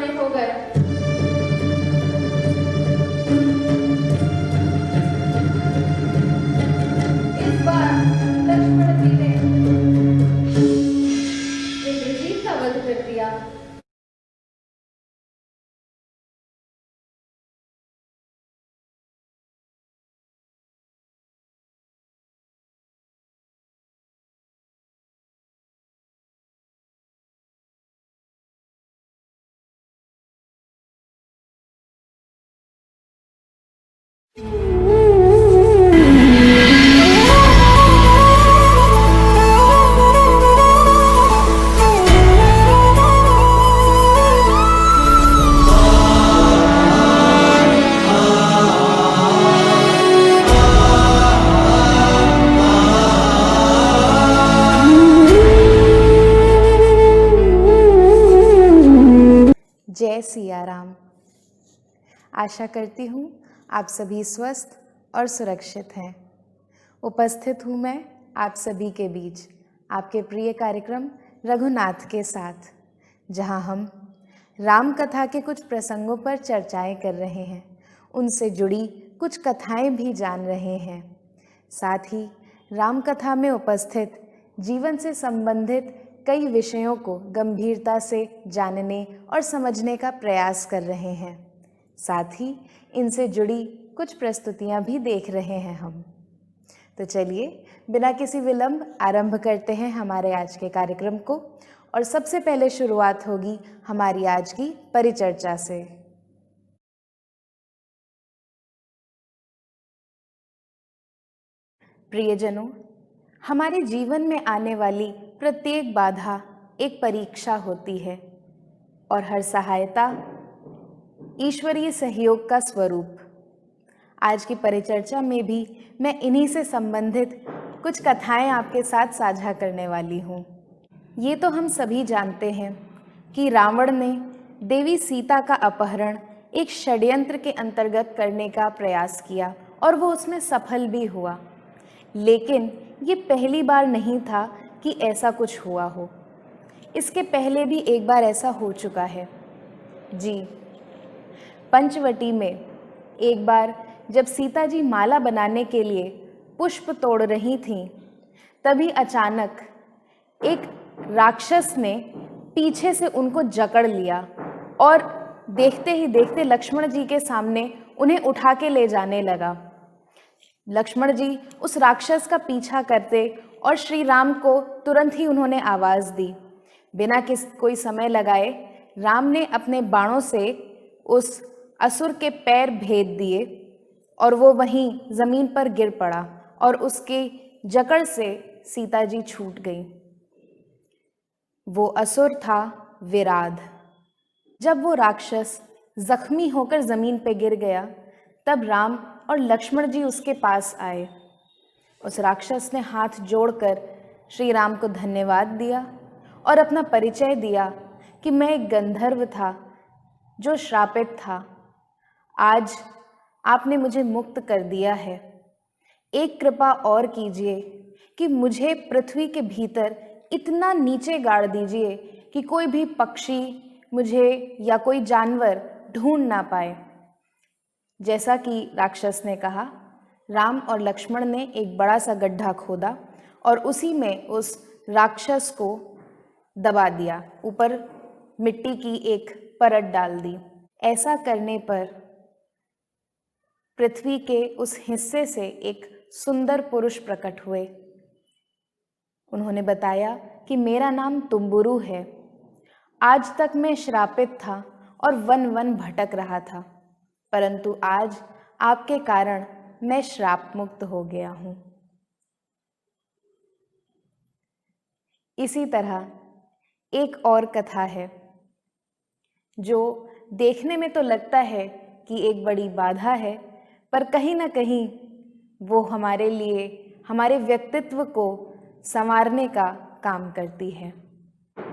सामने हो गए। इस बार लक्ष्मण जी ने इंद्रजीत का वध कर दिया। जय सिया राम। आशा करती हूँ आप सभी स्वस्थ और सुरक्षित हैं। उपस्थित हूँ मैं आप सभी के बीच आपके प्रिय कार्यक्रम रघुनाथ के साथ, जहाँ हम राम कथा के कुछ प्रसंगों पर चर्चाएं कर रहे हैं, उनसे जुड़ी कुछ कथाएं भी जान रहे हैं। साथ ही राम कथा में उपस्थित जीवन से संबंधित कई विषयों को गंभीरता से जानने और समझने का प्रयास कर रहे हैं। साथ ही इनसे जुड़ी कुछ प्रस्तुतियां भी देख रहे हैं हम। तो चलिए बिना किसी विलंब आरंभ करते हैं हमारे आज के कार्यक्रम को, और सबसे पहले शुरुआत होगी हमारी आज की परिचर्चा से। प्रियजनों, हमारे जीवन में आने वाली प्रत्येक बाधा एक परीक्षा होती है और हर सहायता ईश्वरीय सहयोग का स्वरूप। आज की परिचर्चा में भी मैं इन्हीं से संबंधित कुछ कथाएं आपके साथ साझा करने वाली हूँ। ये तो हम सभी जानते हैं कि रावण ने देवी सीता का अपहरण एक षड्यंत्र के अंतर्गत करने का प्रयास किया और वो उसमें सफल भी हुआ। लेकिन ये पहली बार नहीं था कि ऐसा कुछ हुआ हो। इसके पहले भी एक बार ऐसा हो चुका है। जी, पंचवटी में एक बार जब सीता जी माला बनाने के लिए पुष्प तोड़ रही थीं, तभी अचानक एक राक्षस ने पीछे से उनको जकड़ लिया और देखते ही देखते लक्ष्मण जी के सामने उन्हें उठा के ले जाने लगा। लक्ष्मण जी उस राक्षस का पीछा करते और श्री राम को तुरंत ही उन्होंने आवाज दी। बिना कोई समय लगाए राम ने अपने बाणों से उस असुर के पैर भेद दिए और वो वहीं जमीन पर गिर पड़ा और उसकी जकड़ से सीता जी छूट गई। वो असुर था विराध। जब वो राक्षस जख्मी होकर जमीन पर गिर गया, तब राम और लक्ष्मण जी उसके पास आए। उस राक्षस ने हाथ जोड़कर श्री राम को धन्यवाद दिया और अपना परिचय दिया कि मैं एक गंधर्व था जो श्रापित था। आज आपने मुझे मुक्त कर दिया है। एक कृपा और कीजिए कि मुझे पृथ्वी के भीतर इतना नीचे गाड़ दीजिए कि कोई भी पक्षी मुझे या कोई जानवर ढूंढ ना पाए। जैसा कि राक्षस ने कहा, राम और लक्ष्मण ने एक बड़ा सा गड्ढा खोदा और उसी में उस राक्षस को दबा दिया, ऊपर मिट्टी की एक परत डाल दी। ऐसा करने पर पृथ्वी के उस हिस्से से एक सुंदर पुरुष प्रकट हुए। उन्होंने बताया कि मेरा नाम तुम्बुरु है। आज तक मैं श्रापित था और वन वन भटक रहा था, परंतु आज आपके कारण मैं श्राप मुक्त हो गया हूँ। इसी तरह एक और कथा है जो देखने में तो लगता है कि एक बड़ी बाधा है, पर कहीं ना कहीं वो हमारे लिए, हमारे व्यक्तित्व को संवारने का काम करती है।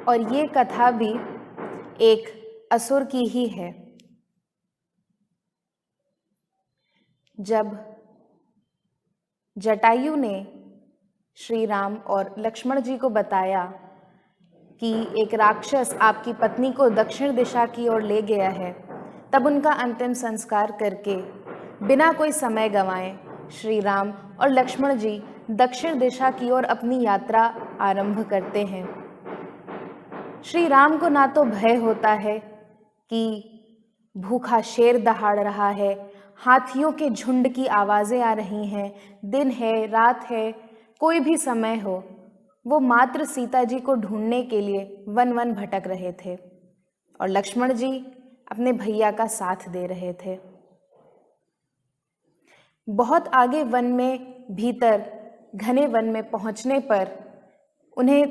और ये कथा भी एक असुर की ही है। जब जटायु ने श्री राम और लक्ष्मण जी को बताया कि एक राक्षस आपकी पत्नी को दक्षिण दिशा की ओर ले गया है, तब उनका अंतिम संस्कार करके बिना कोई समय गंवाए श्री राम और लक्ष्मण जी दक्षिण दिशा की ओर अपनी यात्रा आरंभ करते हैं। श्री राम को ना तो भय होता है कि भूखा शेर दहाड़ रहा है, हाथियों के झुंड की आवाज़ें आ रही हैं, दिन है रात है, कोई भी समय हो, वो मात्र सीता जी को ढूंढने के लिए वन वन भटक रहे थे और लक्ष्मण जी अपने भैया का साथ दे रहे थे। बहुत आगे वन में भीतर घने वन में पहुंचने पर उन्हें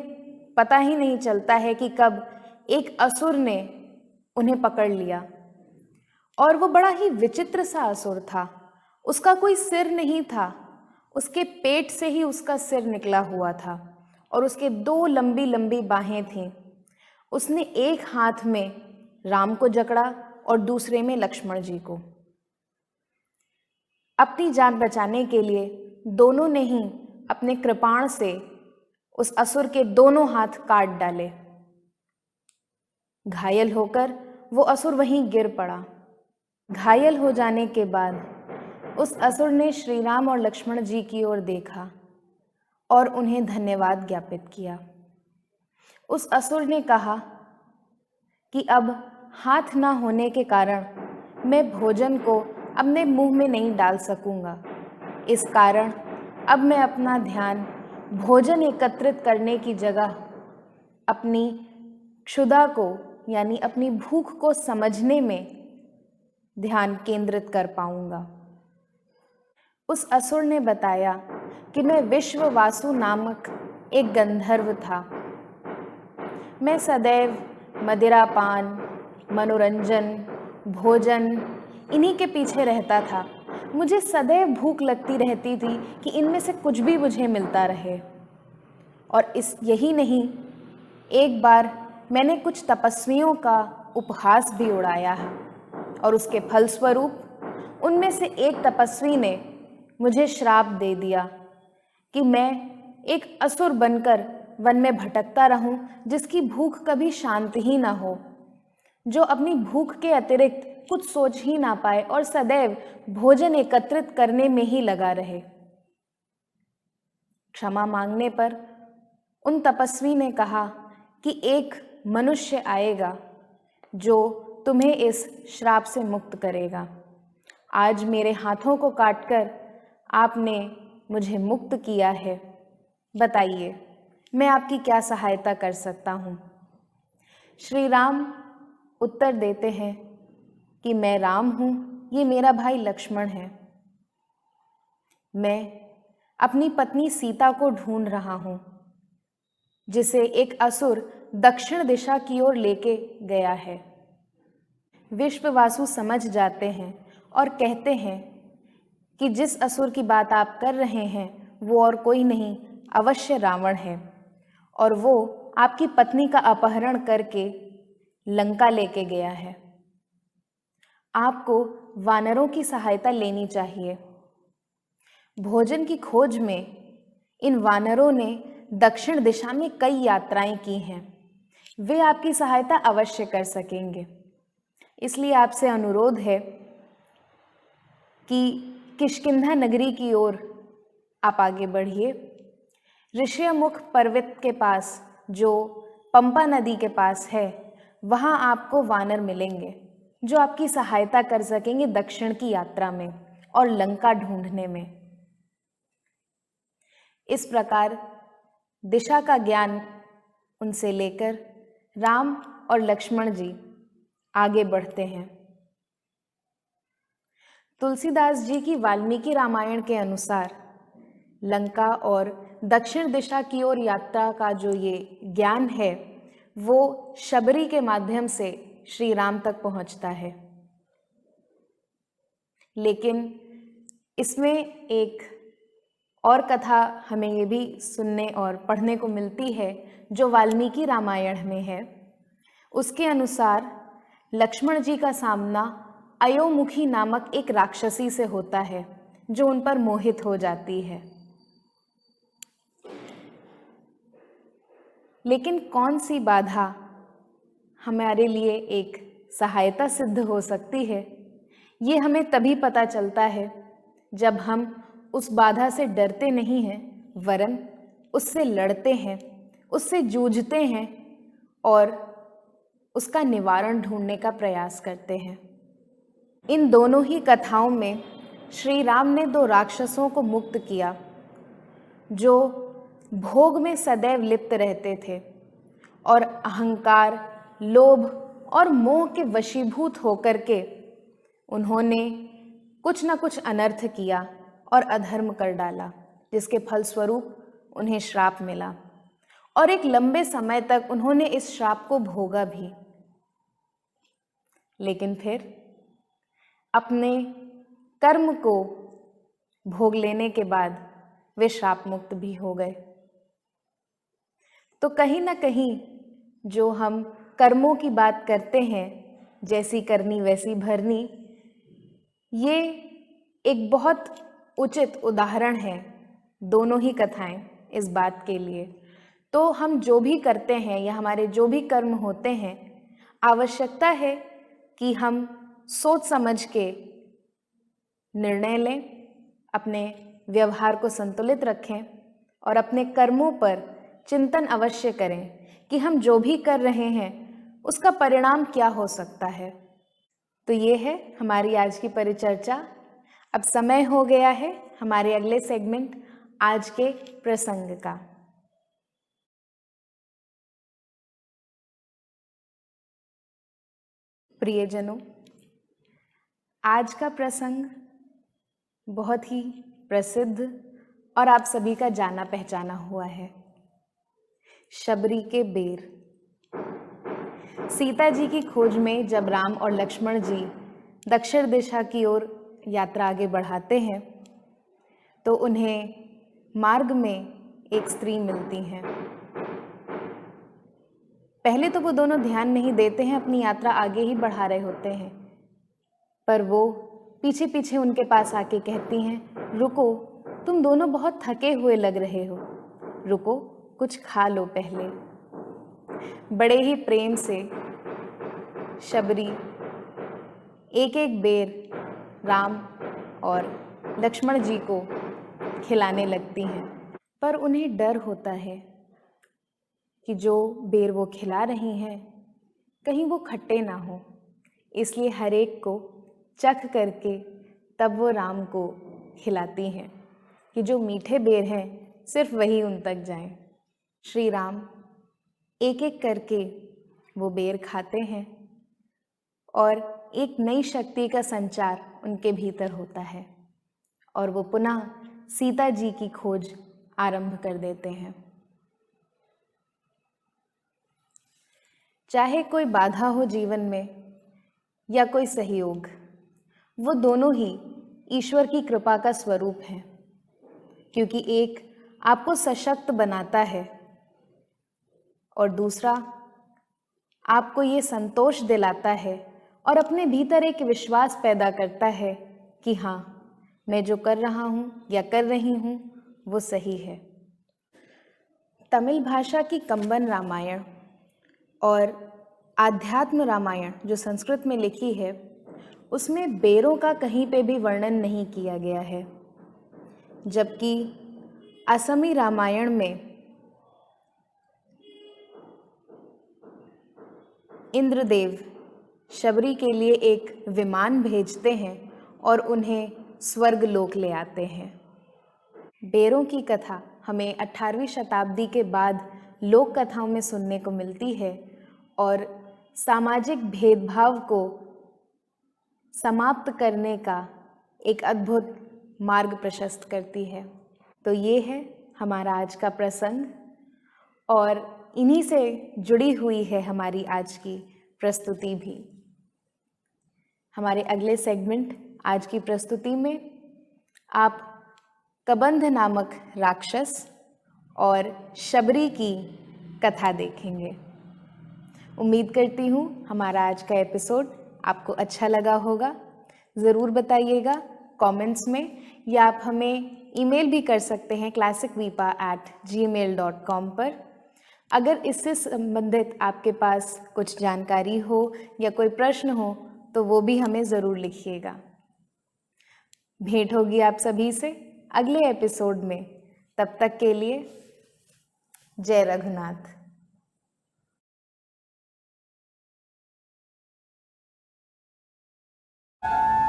पता ही नहीं चलता है कि कब एक असुर ने उन्हें पकड़ लिया और वो बड़ा ही विचित्र सा असुर था। उसका कोई सिर नहीं था, उसके पेट से ही उसका सिर निकला हुआ था और उसके 2 लंबी लंबी बाहें थीं। उसने एक हाथ में राम को जकड़ा और दूसरे में लक्ष्मण जी को। अपनी जान बचाने के लिए दोनों ने ही अपने कृपाण से उस असुर के दोनों हाथ काट डाले। घायल होकर वो असुर वहीं गिर पड़ा। घायल हो जाने के बाद उस असुर ने श्री राम और लक्ष्मण जी की ओर देखा और उन्हें धन्यवाद ज्ञापित किया। उस असुर ने कहा कि अब हाथ ना होने के कारण मैं भोजन को अपने मुंह में नहीं डाल सकूंगा, इस कारण अब मैं अपना ध्यान भोजन एकत्रित करने की जगह अपनी क्षुधा को यानी अपनी भूख को समझने में ध्यान केंद्रित कर पाऊंगा। उस असुर ने बताया कि मैं विश्ववासु नामक एक गंधर्व था। मैं सदैव मदिरापान, मनोरंजन, भोजन इन्हीं के पीछे रहता था। मुझे सदैव भूख लगती रहती थी कि इनमें से कुछ भी मुझे मिलता रहे। और यही नहीं, एक बार मैंने कुछ तपस्वियों का उपहास भी उड़ाया है और उसके फलस्वरूप उनमें से एक तपस्वी ने मुझे श्राप दे दिया कि मैं एक असुर बनकर वन में भटकता रहूं, जिसकी भूख कभी शांत ही ना हो, जो अपनी भूख के अतिरिक्त कुछ सोच ही ना पाए और सदैव भोजन एकत्रित करने में ही लगा रहे। क्षमा मांगने पर उन तपस्वी ने कहा कि एक मनुष्य आएगा जो तुम्हें इस श्राप से मुक्त करेगा। आज मेरे हाथों को काटकर आपने मुझे मुक्त किया है। बताइए, मैं आपकी क्या सहायता कर सकता हूँ? श्री राम उत्तर देते हैं कि मैं राम हूँ, ये मेरा भाई लक्ष्मण है। मैं अपनी पत्नी सीता को ढूंढ रहा हूँ, जिसे एक असुर दक्षिण दिशा की ओर लेके गया है। विश्ववासु समझ जाते हैं और कहते हैं कि जिस असुर की बात आप कर रहे हैं वो और कोई नहीं, अवश्य रावण है और वो आपकी पत्नी का अपहरण करके लंका लेके गया है। आपको वानरों की सहायता लेनी चाहिए। भोजन की खोज में इन वानरों ने दक्षिण दिशा में कई यात्राएं की हैं। वे आपकी सहायता अवश्य कर सकेंगे। इसलिए आपसे अनुरोध है कि किष्किंधा नगरी की ओर आप आगे बढ़िए। ऋषिमुख पर्वत के पास, जो पंपा नदी के पास है, वहाँ आपको वानर मिलेंगे जो आपकी सहायता कर सकेंगे दक्षिण की यात्रा में और लंका ढूंढने में। इस प्रकार दिशा का ज्ञान उनसे लेकर राम और लक्ष्मण जी आगे बढ़ते हैं। तुलसीदास जी की वाल्मीकि रामायण के अनुसार लंका और दक्षिण दिशा की ओर यात्रा का जो ये ज्ञान है वो शबरी के माध्यम से श्री राम तक पहुंचता है। लेकिन इसमें एक और कथा हमें ये भी सुनने और पढ़ने को मिलती है जो वाल्मीकि रामायण में है। उसके अनुसार लक्ष्मण जी का सामना अयोमुखी नामक एक राक्षसी से होता है जो उन पर मोहित हो जाती है। लेकिन कौन सी बाधा हमारे लिए एक सहायता सिद्ध हो सकती है, ये हमें तभी पता चलता है जब हम उस बाधा से डरते नहीं हैं, वरन उससे लड़ते हैं, उससे जूझते हैं और उसका निवारण ढूंढने का प्रयास करते हैं। इन दोनों ही कथाओं में श्री राम ने 2 राक्षसों को मुक्त किया जो भोग में सदैव लिप्त रहते थे और अहंकार, लोभ और मोह के वशीभूत होकर के उन्होंने कुछ न कुछ अनर्थ किया और अधर्म कर डाला, जिसके फलस्वरूप उन्हें श्राप मिला और एक लंबे समय तक उन्होंने इस श्राप को भोगा भी। लेकिन फिर अपने कर्म को भोग लेने के बाद वे श्राप मुक्त भी हो गए। तो कहीं ना कहीं जो हम कर्मों की बात करते हैं, जैसी करनी वैसी भरनी, ये एक बहुत उचित उदाहरण है, दोनों ही कथाएं इस बात के लिए। तो हम जो भी करते हैं या हमारे जो भी कर्म होते हैं, आवश्यकता है कि हम सोच समझ के निर्णय लें, अपने व्यवहार को संतुलित रखें और अपने कर्मों पर चिंतन अवश्य करें कि हम जो भी कर रहे हैं उसका परिणाम क्या हो सकता है। तो ये है हमारी आज की परिचर्चा। अब समय हो गया है हमारे अगले सेगमेंट आज के प्रसंग का। प्रियजनों, आज का प्रसंग बहुत ही प्रसिद्ध और आप सभी का जाना पहचाना हुआ है, शबरी के बेर। सीता जी की खोज में जब राम और लक्ष्मण जी दक्षिण दिशा की ओर यात्रा आगे बढ़ाते हैं तो उन्हें मार्ग में एक स्त्री मिलती हैं। पहले तो वो दोनों ध्यान नहीं देते हैं, अपनी यात्रा आगे ही बढ़ा रहे होते हैं, पर वो पीछे पीछे उनके पास आके कहती हैं, रुको, तुम दोनों बहुत थके हुए लग रहे हो, रुको कुछ खा लो पहले। बड़े ही प्रेम से शबरी एक एक बेर राम और लक्ष्मण जी को खिलाने लगती हैं, पर उन्हें डर होता है कि जो बेर वो खिला रही हैं कहीं वो खट्टे ना हो, इसलिए हर एक को चख करके तब वो राम को खिलाती हैं कि जो मीठे बेर हैं सिर्फ वही उन तक जाएं। श्री राम एक एक करके वो बेर खाते हैं और एक नई शक्ति का संचार उनके भीतर होता है और वो पुनः सीता जी की खोज आरंभ कर देते हैं। चाहे कोई बाधा हो जीवन में या कोई सहयोग, वो दोनों ही ईश्वर की कृपा का स्वरूप है, क्योंकि एक आपको सशक्त बनाता है और दूसरा आपको ये संतोष दिलाता है और अपने भीतर एक विश्वास पैदा करता है कि हाँ, मैं जो कर रहा हूँ या कर रही हूँ वो सही है। तमिल भाषा की कंबन रामायण और आध्यात्म रामायण जो संस्कृत में लिखी है, उसमें बेरों का कहीं पे भी वर्णन नहीं किया गया है, जबकि असमी रामायण में इंद्रदेव शबरी के लिए एक विमान भेजते हैं और उन्हें स्वर्ग लोक ले आते हैं। बेरों की कथा हमें 18वीं शताब्दी के बाद लोक कथाओं में सुनने को मिलती है और सामाजिक भेदभाव को समाप्त करने का एक अद्भुत मार्ग प्रशस्त करती है। तो ये है हमारा आज का प्रसंग और इन्हीं से जुड़ी हुई है हमारी आज की प्रस्तुति भी। हमारे अगले सेगमेंट आज की प्रस्तुति में आप कबंध नामक राक्षस और शबरी की कथा देखेंगे। उम्मीद करती हूँ हमारा आज का एपिसोड आपको अच्छा लगा होगा। ज़रूर बताइएगा कमेंट्स में, या आप हमें ईमेल भी कर सकते हैं classicvipa@gmail.com पर। अगर इससे संबंधित आपके पास कुछ जानकारी हो या कोई प्रश्न हो तो वो भी हमें ज़रूर लिखिएगा। भेंट होगी आप सभी से अगले एपिसोड में। तब तक के लिए जय रघुनाथ।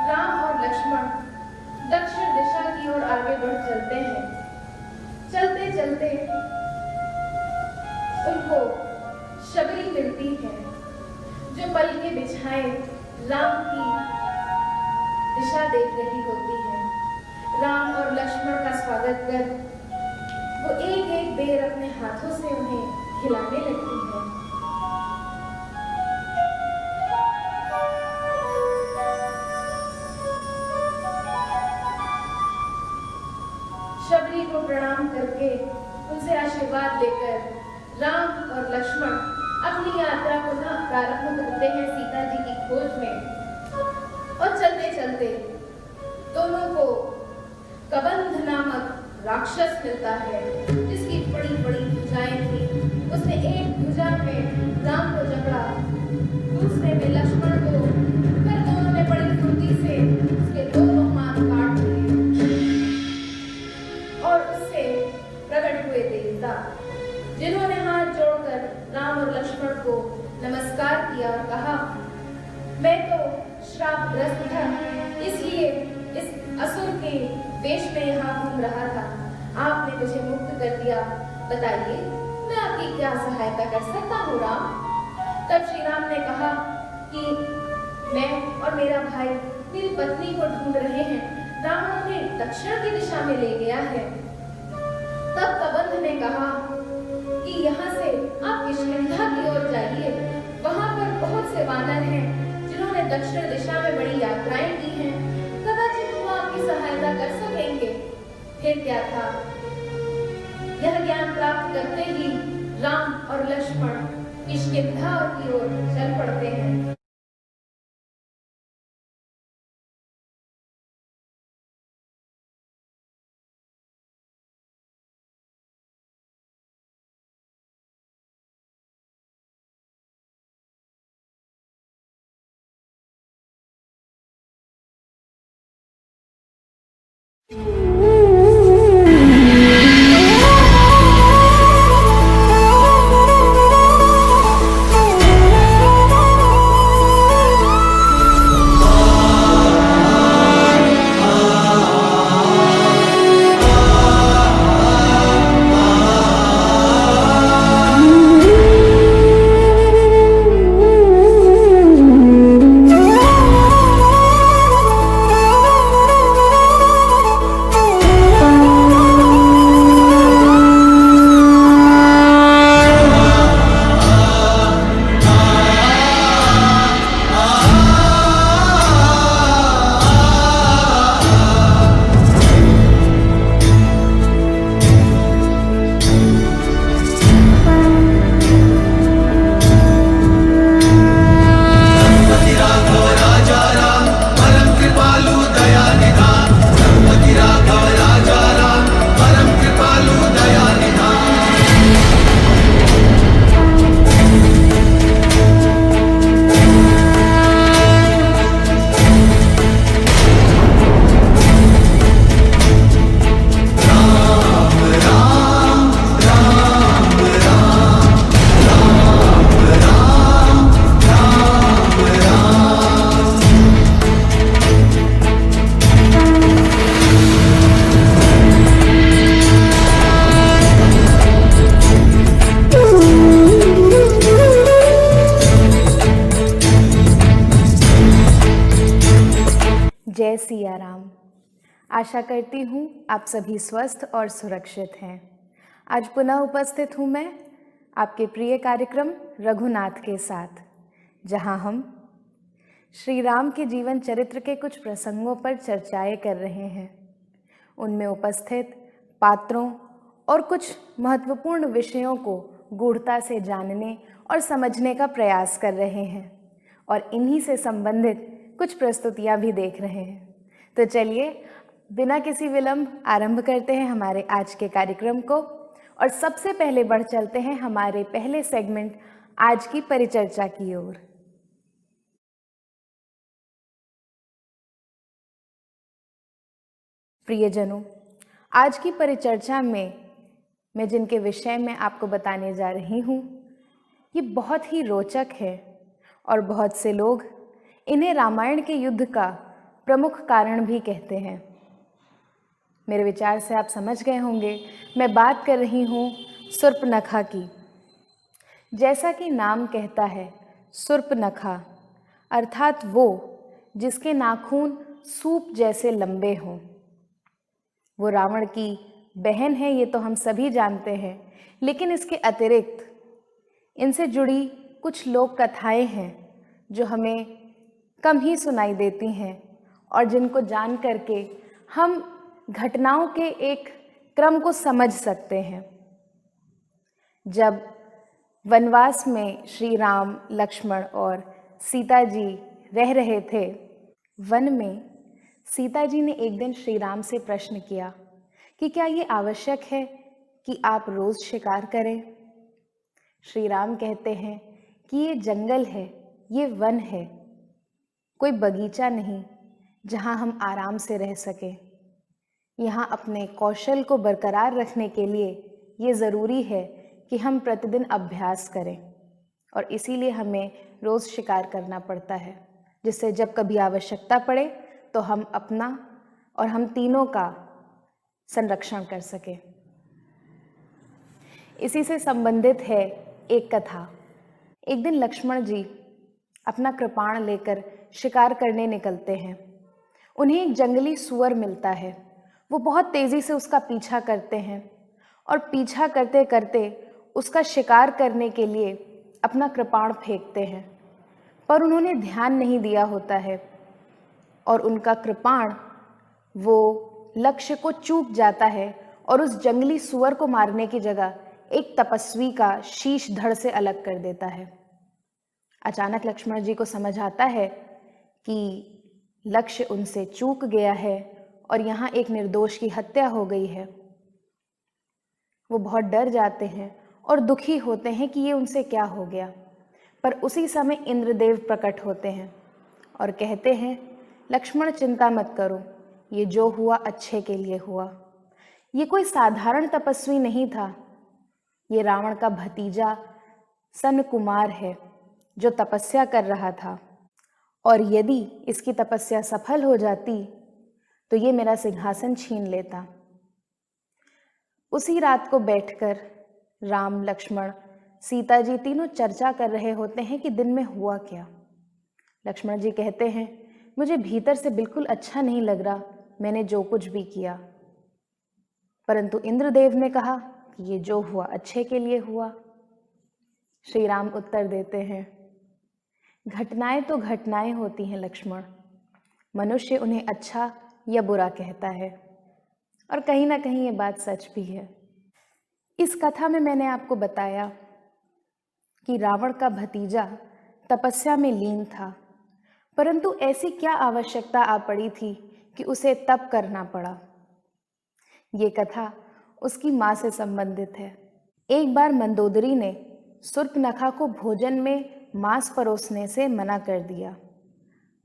राम और लक्ष्मण दक्षिण दिशा की ओर आगे बढ़ चलते हैं। चलते चलते उनको शबरी मिलती है जो पलके बिछाए राम की दिशा देख रही होती है। राम और लक्ष्मण का स्वागत कर वो एक एक बेर अपने हाथों से उन्हें खिलाने लगती है। शबरी को प्रणाम करके उनसे आशीर्वाद लेकर राम और लक्ष्मण अपनी यात्रा को प्रारंभ करते हैं सीता जी की खोज में। और चलते चलते दोनों को कबंध नामक राक्षस मिलता है जिसकी बड़ी बड़ी भुजाएं थी। उसने एक भुजा में राम को जकड़ा, दूसरे में लक्ष्मण को, फिर दोनों ने बड़ी फुर्ती से उसके दोनों हाथ काट लिए। और उससे प्रकट हुए देवता जिन्होंने हाथ जोड़कर राम और लक्ष्मण को नमस्कार किया और कहा, मैं तो श्रापग्रस्त था, इसलिए इस असुर के वेश में यहाँ घूम रहा था। आपने मुझे मुक्त कर दिया, बताइए मैं आपकी क्या सहायता कर सकता हूँ राम। तब श्री राम ने कहा कि मैं और मेरा भाई मेरी पत्नी को ढूंढ रहे हैं, रावण उन्हें दक्षिण की दिशा में ले गया है। तब कबंध ने कहा कि यहाँ से आप किष्किंधा की ओर जाइए, वहां पर बहुत से वानर हैं जिन्होंने दक्षिण दिशा में बड़ी यात्राएं की हैं, कदाचित वो आपकी सहायता कर सकेंगे। फिर क्या था, यह ज्ञान प्राप्त करते ही राम और लक्ष्मण किष्किंधा की ओर चल पड़ते हैं। जय सिया राम। आशा करती हूँ आप सभी स्वस्थ और सुरक्षित हैं। आज पुनः उपस्थित हूँ मैं आपके प्रिय कार्यक्रम रघुनाथ के साथ, जहाँ हम श्री राम के जीवन चरित्र के कुछ प्रसंगों पर चर्चाएं कर रहे हैं। उनमें उपस्थित पात्रों और कुछ महत्वपूर्ण विषयों को गूढ़ता से जानने और समझने का प्रयास कर रहे हैं और इन्हीं से संबंधित कुछ प्रस्तुतियां भी देख रहे हैं। तो चलिए बिना किसी विलंब आरंभ करते हैं हमारे आज के कार्यक्रम को और सबसे पहले बढ़ चलते हैं हमारे पहले सेगमेंट आज की परिचर्चा की ओर। प्रियजनों, आज की परिचर्चा में मैं जिनके विषय में आपको बताने जा रही हूँ, ये बहुत ही रोचक है और बहुत से लोग इन्हें रामायण के युद्ध का प्रमुख कारण भी कहते हैं। मेरे विचार से आप समझ गए होंगे, मैं बात कर रही हूँ शूर्पणखा की। जैसा कि नाम कहता है, शूर्पणखा अर्थात वो जिसके नाखून सूप जैसे लंबे हों। वो रावण की बहन है, ये तो हम सभी जानते हैं, लेकिन इसके अतिरिक्त इनसे जुड़ी कुछ लोक कथाएं हैं जो हमें कम ही सुनाई देती हैं और जिनको जान करके हम घटनाओं के एक क्रम को समझ सकते हैं। जब वनवास में श्री राम, लक्ष्मण और सीता जी रह रहे थे, वन में सीता जी ने एक दिन श्री राम से प्रश्न किया कि क्या ये आवश्यक है कि आप रोज शिकार करें। श्री राम कहते हैं कि ये जंगल है, ये वन है, कोई बगीचा नहीं जहाँ हम आराम से रह सकें। यहाँ अपने कौशल को बरकरार रखने के लिए ये ज़रूरी है कि हम प्रतिदिन अभ्यास करें और इसीलिए हमें रोज़ शिकार करना पड़ता है, जिससे जब कभी आवश्यकता पड़े तो हम अपना और हम तीनों का संरक्षण कर सकें। इसी से संबंधित है एक कथा। एक दिन लक्ष्मण जी अपना कृपाण लेकर शिकार करने निकलते हैं। उन्हें एक जंगली सूअर मिलता है। वो बहुत तेज़ी से उसका पीछा करते हैं और पीछा करते करते उसका शिकार करने के लिए अपना कृपाण फेंकते हैं, पर उन्होंने ध्यान नहीं दिया होता है और उनका कृपाण वो लक्ष्य को चूक जाता है और उस जंगली सूअर को मारने की जगह एक तपस्वी का शीश धड़ से अलग कर देता है। अचानक लक्ष्मण जी को समझ आता है कि लक्ष्य उनसे चूक गया है और यहाँ एक निर्दोष की हत्या हो गई है। वो बहुत डर जाते हैं और दुखी होते हैं कि ये उनसे क्या हो गया। पर उसी समय इंद्रदेव प्रकट होते हैं और कहते हैं, लक्ष्मण चिंता मत करो, ये जो हुआ अच्छे के लिए हुआ। ये कोई साधारण तपस्वी नहीं था, ये रावण का भतीजा सन कुमार है जो तपस्या कर रहा था, और यदि इसकी तपस्या सफल हो जाती तो ये मेरा सिंहासन छीन लेता। उसी रात को बैठकर राम, लक्ष्मण, सीता जी तीनों चर्चा कर रहे होते हैं कि दिन में हुआ क्या। लक्ष्मण जी कहते हैं, मुझे भीतर से बिल्कुल अच्छा नहीं लग रहा, मैंने जो कुछ भी किया। परंतु इंद्रदेव ने कहा कि ये जो हुआ अच्छे के लिए हुआ। श्री राम उत्तर देते हैं, घटनाएं तो घटनाएं होती हैं लक्ष्मण, मनुष्य उन्हें अच्छा या बुरा कहता है, और कहीं ना कहीं ये बात सच भी है। इस कथा में मैंने आपको बताया कि रावण का भतीजा तपस्या में लीन था, परंतु ऐसी क्या आवश्यकता आ पड़ी थी कि उसे तप करना पड़ा। ये कथा उसकी माँ से संबंधित है। एक बार मंदोदरी ने शूर्पणखा को भोजन में मांस परोसने से मना कर दिया।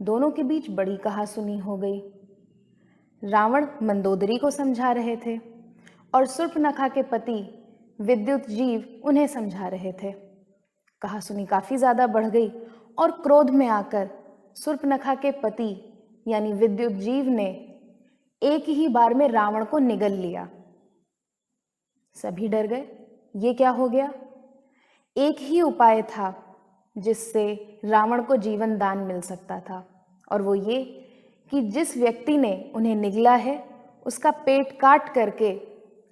दोनों के बीच बड़ी कहासुनी हो गई। रावण मंदोदरी को समझा रहे थे और शूर्पणखा के पति विद्युत जीव उन्हें समझा रहे थे। कहासुनी काफ़ी ज़्यादा बढ़ गई और क्रोध में आकर शूर्पणखा के पति यानी विद्युत जीव ने एक ही बार में रावण को निगल लिया। सभी डर गए, ये क्या हो गया। एक ही उपाय था जिससे रावण को जीवन दान मिल सकता था, और वो ये कि जिस व्यक्ति ने उन्हें निगला है उसका पेट काट करके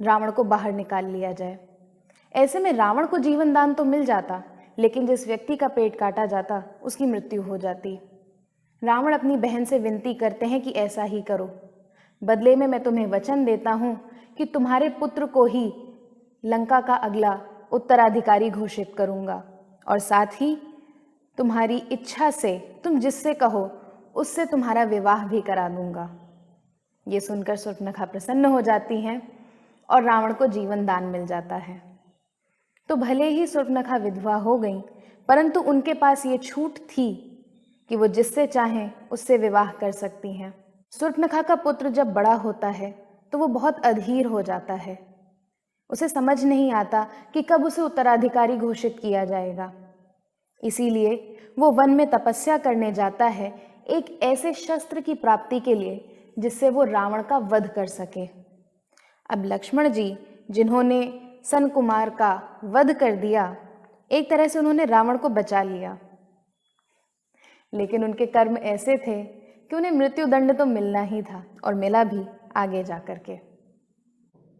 रावण को बाहर निकाल लिया जाए। ऐसे में रावण को जीवन दान तो मिल जाता, लेकिन जिस व्यक्ति का पेट काटा जाता उसकी मृत्यु हो जाती। रावण अपनी बहन से विनती करते हैं कि ऐसा ही करो, बदले में मैं तुम्हें वचन देता हूँ कि तुम्हारे पुत्र को ही लंका का अगला उत्तराधिकारी घोषित करूँगा, और साथ ही तुम्हारी इच्छा से तुम जिससे कहो उससे तुम्हारा विवाह भी करा दूंगा। ये सुनकर शूर्पणखा प्रसन्न हो जाती हैं और रावण को जीवन दान मिल जाता है। तो भले ही शूर्पणखा विधवा हो गई, परंतु उनके पास ये छूट थी कि वो जिससे चाहें उससे विवाह कर सकती हैं। शूर्पणखा का पुत्र जब बड़ा होता है तो वो बहुत अधीर हो जाता है। उसे समझ नहीं आता कि कब उसे उत्तराधिकारी घोषित किया जाएगा। इसीलिए वो वन में तपस्या करने जाता है एक ऐसे शस्त्र की प्राप्ति के लिए जिससे वो रावण का वध कर सके। अब लक्ष्मण जी, जिन्होंने सन कुमार का वध कर दिया, एक तरह से उन्होंने रावण को बचा लिया, लेकिन उनके कर्म ऐसे थे कि उन्हें मृत्युदंड तो मिलना ही था, और मिला भी आगे जाकर के।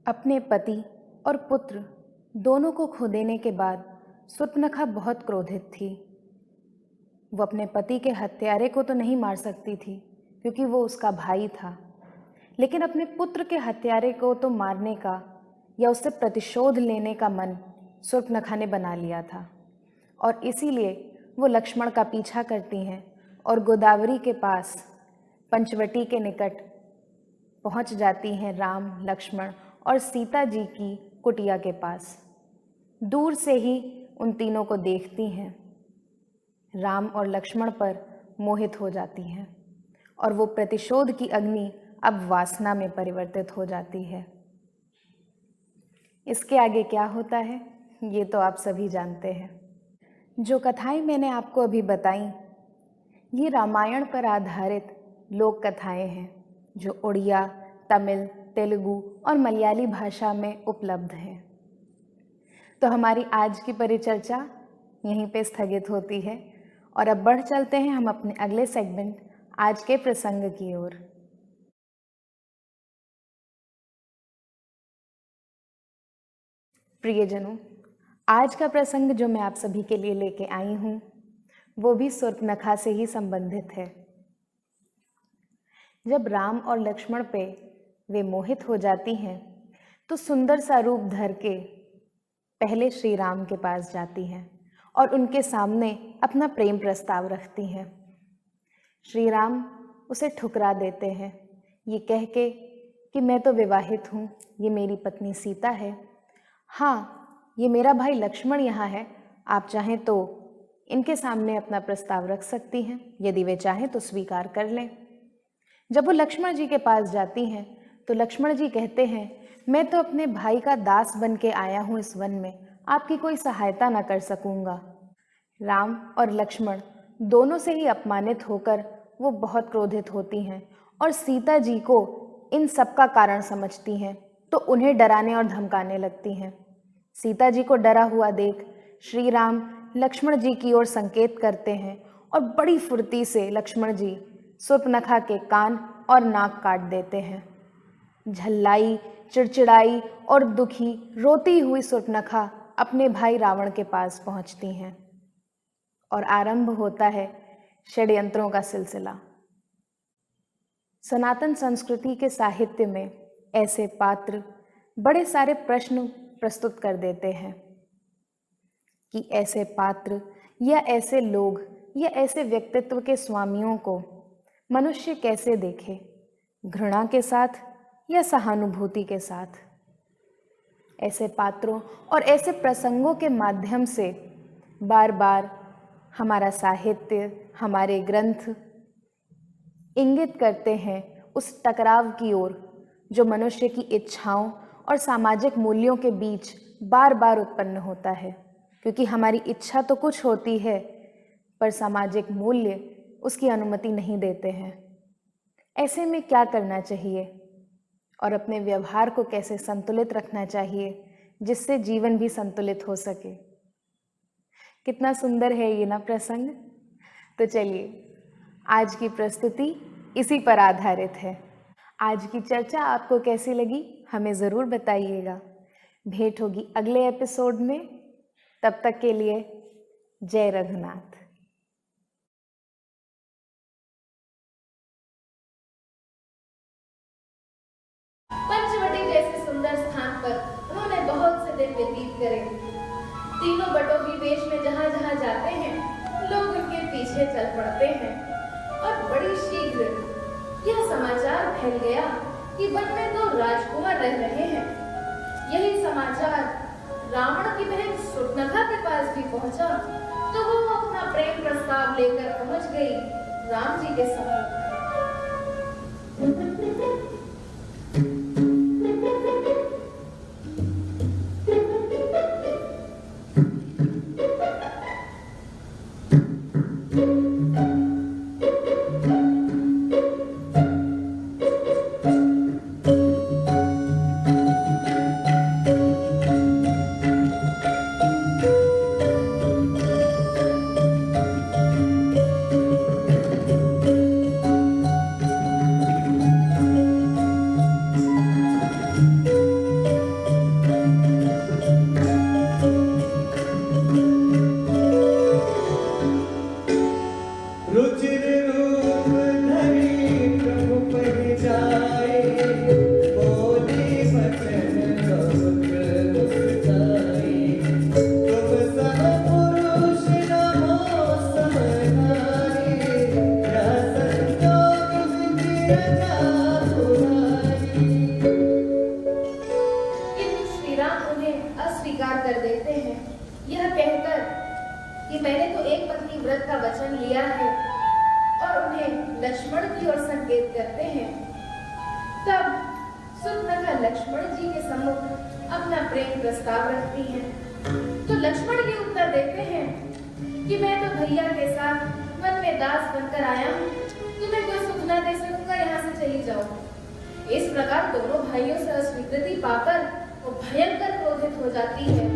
अपने पति और पुत्र दोनों को खो देने के बाद शूर्पणखा बहुत क्रोधित थी। वो अपने पति के हत्यारे को तो नहीं मार सकती थी क्योंकि वो उसका भाई था, लेकिन अपने पुत्र के हत्यारे को तो मारने का या उससे प्रतिशोध लेने का मन शूर्पणखा ने बना लिया था। और इसीलिए वो लक्ष्मण का पीछा करती हैं और गोदावरी के पास पंचवटी के निकट पहुंच जाती हैं राम, लक्ष्मण और सीता जी की कुटिया के पास। दूर से ही उन तीनों को देखती हैं, राम और लक्ष्मण पर मोहित हो जाती हैं और वो प्रतिशोध की अग्नि अब वासना में परिवर्तित हो जाती है। इसके आगे क्या होता है ये तो आप सभी जानते हैं। जो कथाएं मैंने आपको अभी बताई ये रामायण पर आधारित लोक कथाएं हैं जो उड़िया, तमिल, तेलुगु और मलयाली भाषा में उपलब्ध हैं। तो हमारी आज की परिचर्चा यहीं पे स्थगित होती है और अब बढ़ चलते हैं हम अपने अगले सेगमेंट आज के प्रसंग की ओर। प्रियजनों, आज का प्रसंग जो मैं आप सभी के लिए लेके आई हूँ वो भी शूर्पणखा से ही संबंधित है। जब राम और लक्ष्मण पे वे मोहित हो जाती हैं तो सुंदर सा रूप धर के पहले श्री राम के पास जाती हैं और उनके सामने अपना प्रेम प्रस्ताव रखती हैं। श्री राम उसे ठुकरा देते हैं ये कह के कि मैं तो विवाहित हूँ, ये मेरी पत्नी सीता है, हाँ ये मेरा भाई लक्ष्मण यहाँ है, आप चाहें तो इनके सामने अपना प्रस्ताव रख सकती हैं, यदि वे चाहें तो स्वीकार कर लें। जब वो लक्ष्मण जी के पास जाती हैं तो लक्ष्मण जी कहते हैं मैं तो अपने भाई का दास बन के आया हूँ इस वन में, आपकी कोई सहायता न कर सकूँगा। राम और लक्ष्मण दोनों से ही अपमानित होकर वो बहुत क्रोधित होती हैं और सीता जी को इन सब का कारण समझती हैं तो उन्हें डराने और धमकाने लगती हैं। सीता जी को डरा हुआ देख श्री राम लक्ष्मण जी की ओर संकेत करते हैं और बड़ी फुर्ती से लक्ष्मण जी शूर्पणखा के कान और नाक काट देते हैं। झल्लाई, चिड़चिड़ाई और दुखी रोती हुई शूर्पणखा अपने भाई रावण के पास पहुंचती हैं और आरंभ होता है षड्यंत्रों का सिलसिला। सनातन संस्कृति के साहित्य में ऐसे पात्र बड़े सारे प्रश्न प्रस्तुत कर देते हैं कि ऐसे पात्र या ऐसे लोग या ऐसे व्यक्तित्व के स्वामियों को मनुष्य कैसे देखे, घृणा के साथ या सहानुभूति के साथ। ऐसे पात्रों और ऐसे प्रसंगों के माध्यम से बार बार हमारा साहित्य, हमारे ग्रंथ इंगित करते हैं उस टकराव की ओर जो मनुष्य की इच्छाओं और सामाजिक मूल्यों के बीच बार बार उत्पन्न होता है, क्योंकि हमारी इच्छा तो कुछ होती है पर सामाजिक मूल्य उसकी अनुमति नहीं देते हैं। ऐसे में क्या करना चाहिए और अपने व्यवहार को कैसे संतुलित रखना चाहिए जिससे जीवन भी संतुलित हो सके। कितना सुंदर है ये ना प्रसंग। तो चलिए आज की प्रस्तुति इसी पर आधारित है। आज की चर्चा आपको कैसी लगी हमें ज़रूर बताइएगा। भेंट होगी अगले एपिसोड में, तब तक के लिए जय रघुनाथ। पंचवटी जैसे सुंदर स्थान पर उन्होंने बहुत से दिन व्यतीत करे। तीनों बटों की वेश में जहाँ जहाँ जाते हैं लोग उनके पीछे चल पड़ते हैं और बड़ी शीघ्र यह समाचार फैल गया कि वन में 2 राजकुमार रह रहे हैं यही समाचार रावण की बहन सुर्पनखा के पास भी पहुंचा, तो वो अपना प्रेम प्रस्ताव लेकर पहुंच गई राम जी के सम्मुख। रुचिर रूप धरि प्रभु पहि जाए, बोले वचन बहुत मुस्काए। तुम सब पुरुष नमो समनारे, या संजोग विधि रचा पुरारी। किंतु श्री राम उन्हें अस्वीकार कर देते हैं, यह कहकर कि मैंने तो एक पत्नी व्रत का वचन लिया है, और उन्हें लक्ष्मण की ओर संकेत करते हैं। तब सुर्पनखा लक्ष्मण जी के सम्मुख अपना प्रेम प्रस्ताव रखती हैं। तो लक्ष्मण ये उत्तर देते हैं कि मैं तो भैया के साथ वन में दास बनकर आया हूँ, तुम्हें कोई सुख न दे सकूंगा, यहाँ से चली जाओ। इस प्रकार दोनों भाइयों से अस्वीकृति पाकर वो भयंकर क्रोधित हो जाती है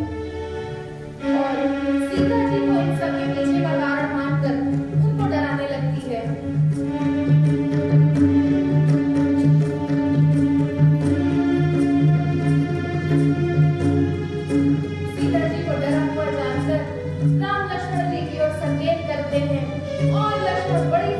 और सीता जी को इन सबके पीछे का कारण मानकर उनको डराने लगती है। सीता जी को डरा हुआ जानकर राम लक्ष्मण जी की ओर संकेत करते हैं और लक्ष्मण बड़ी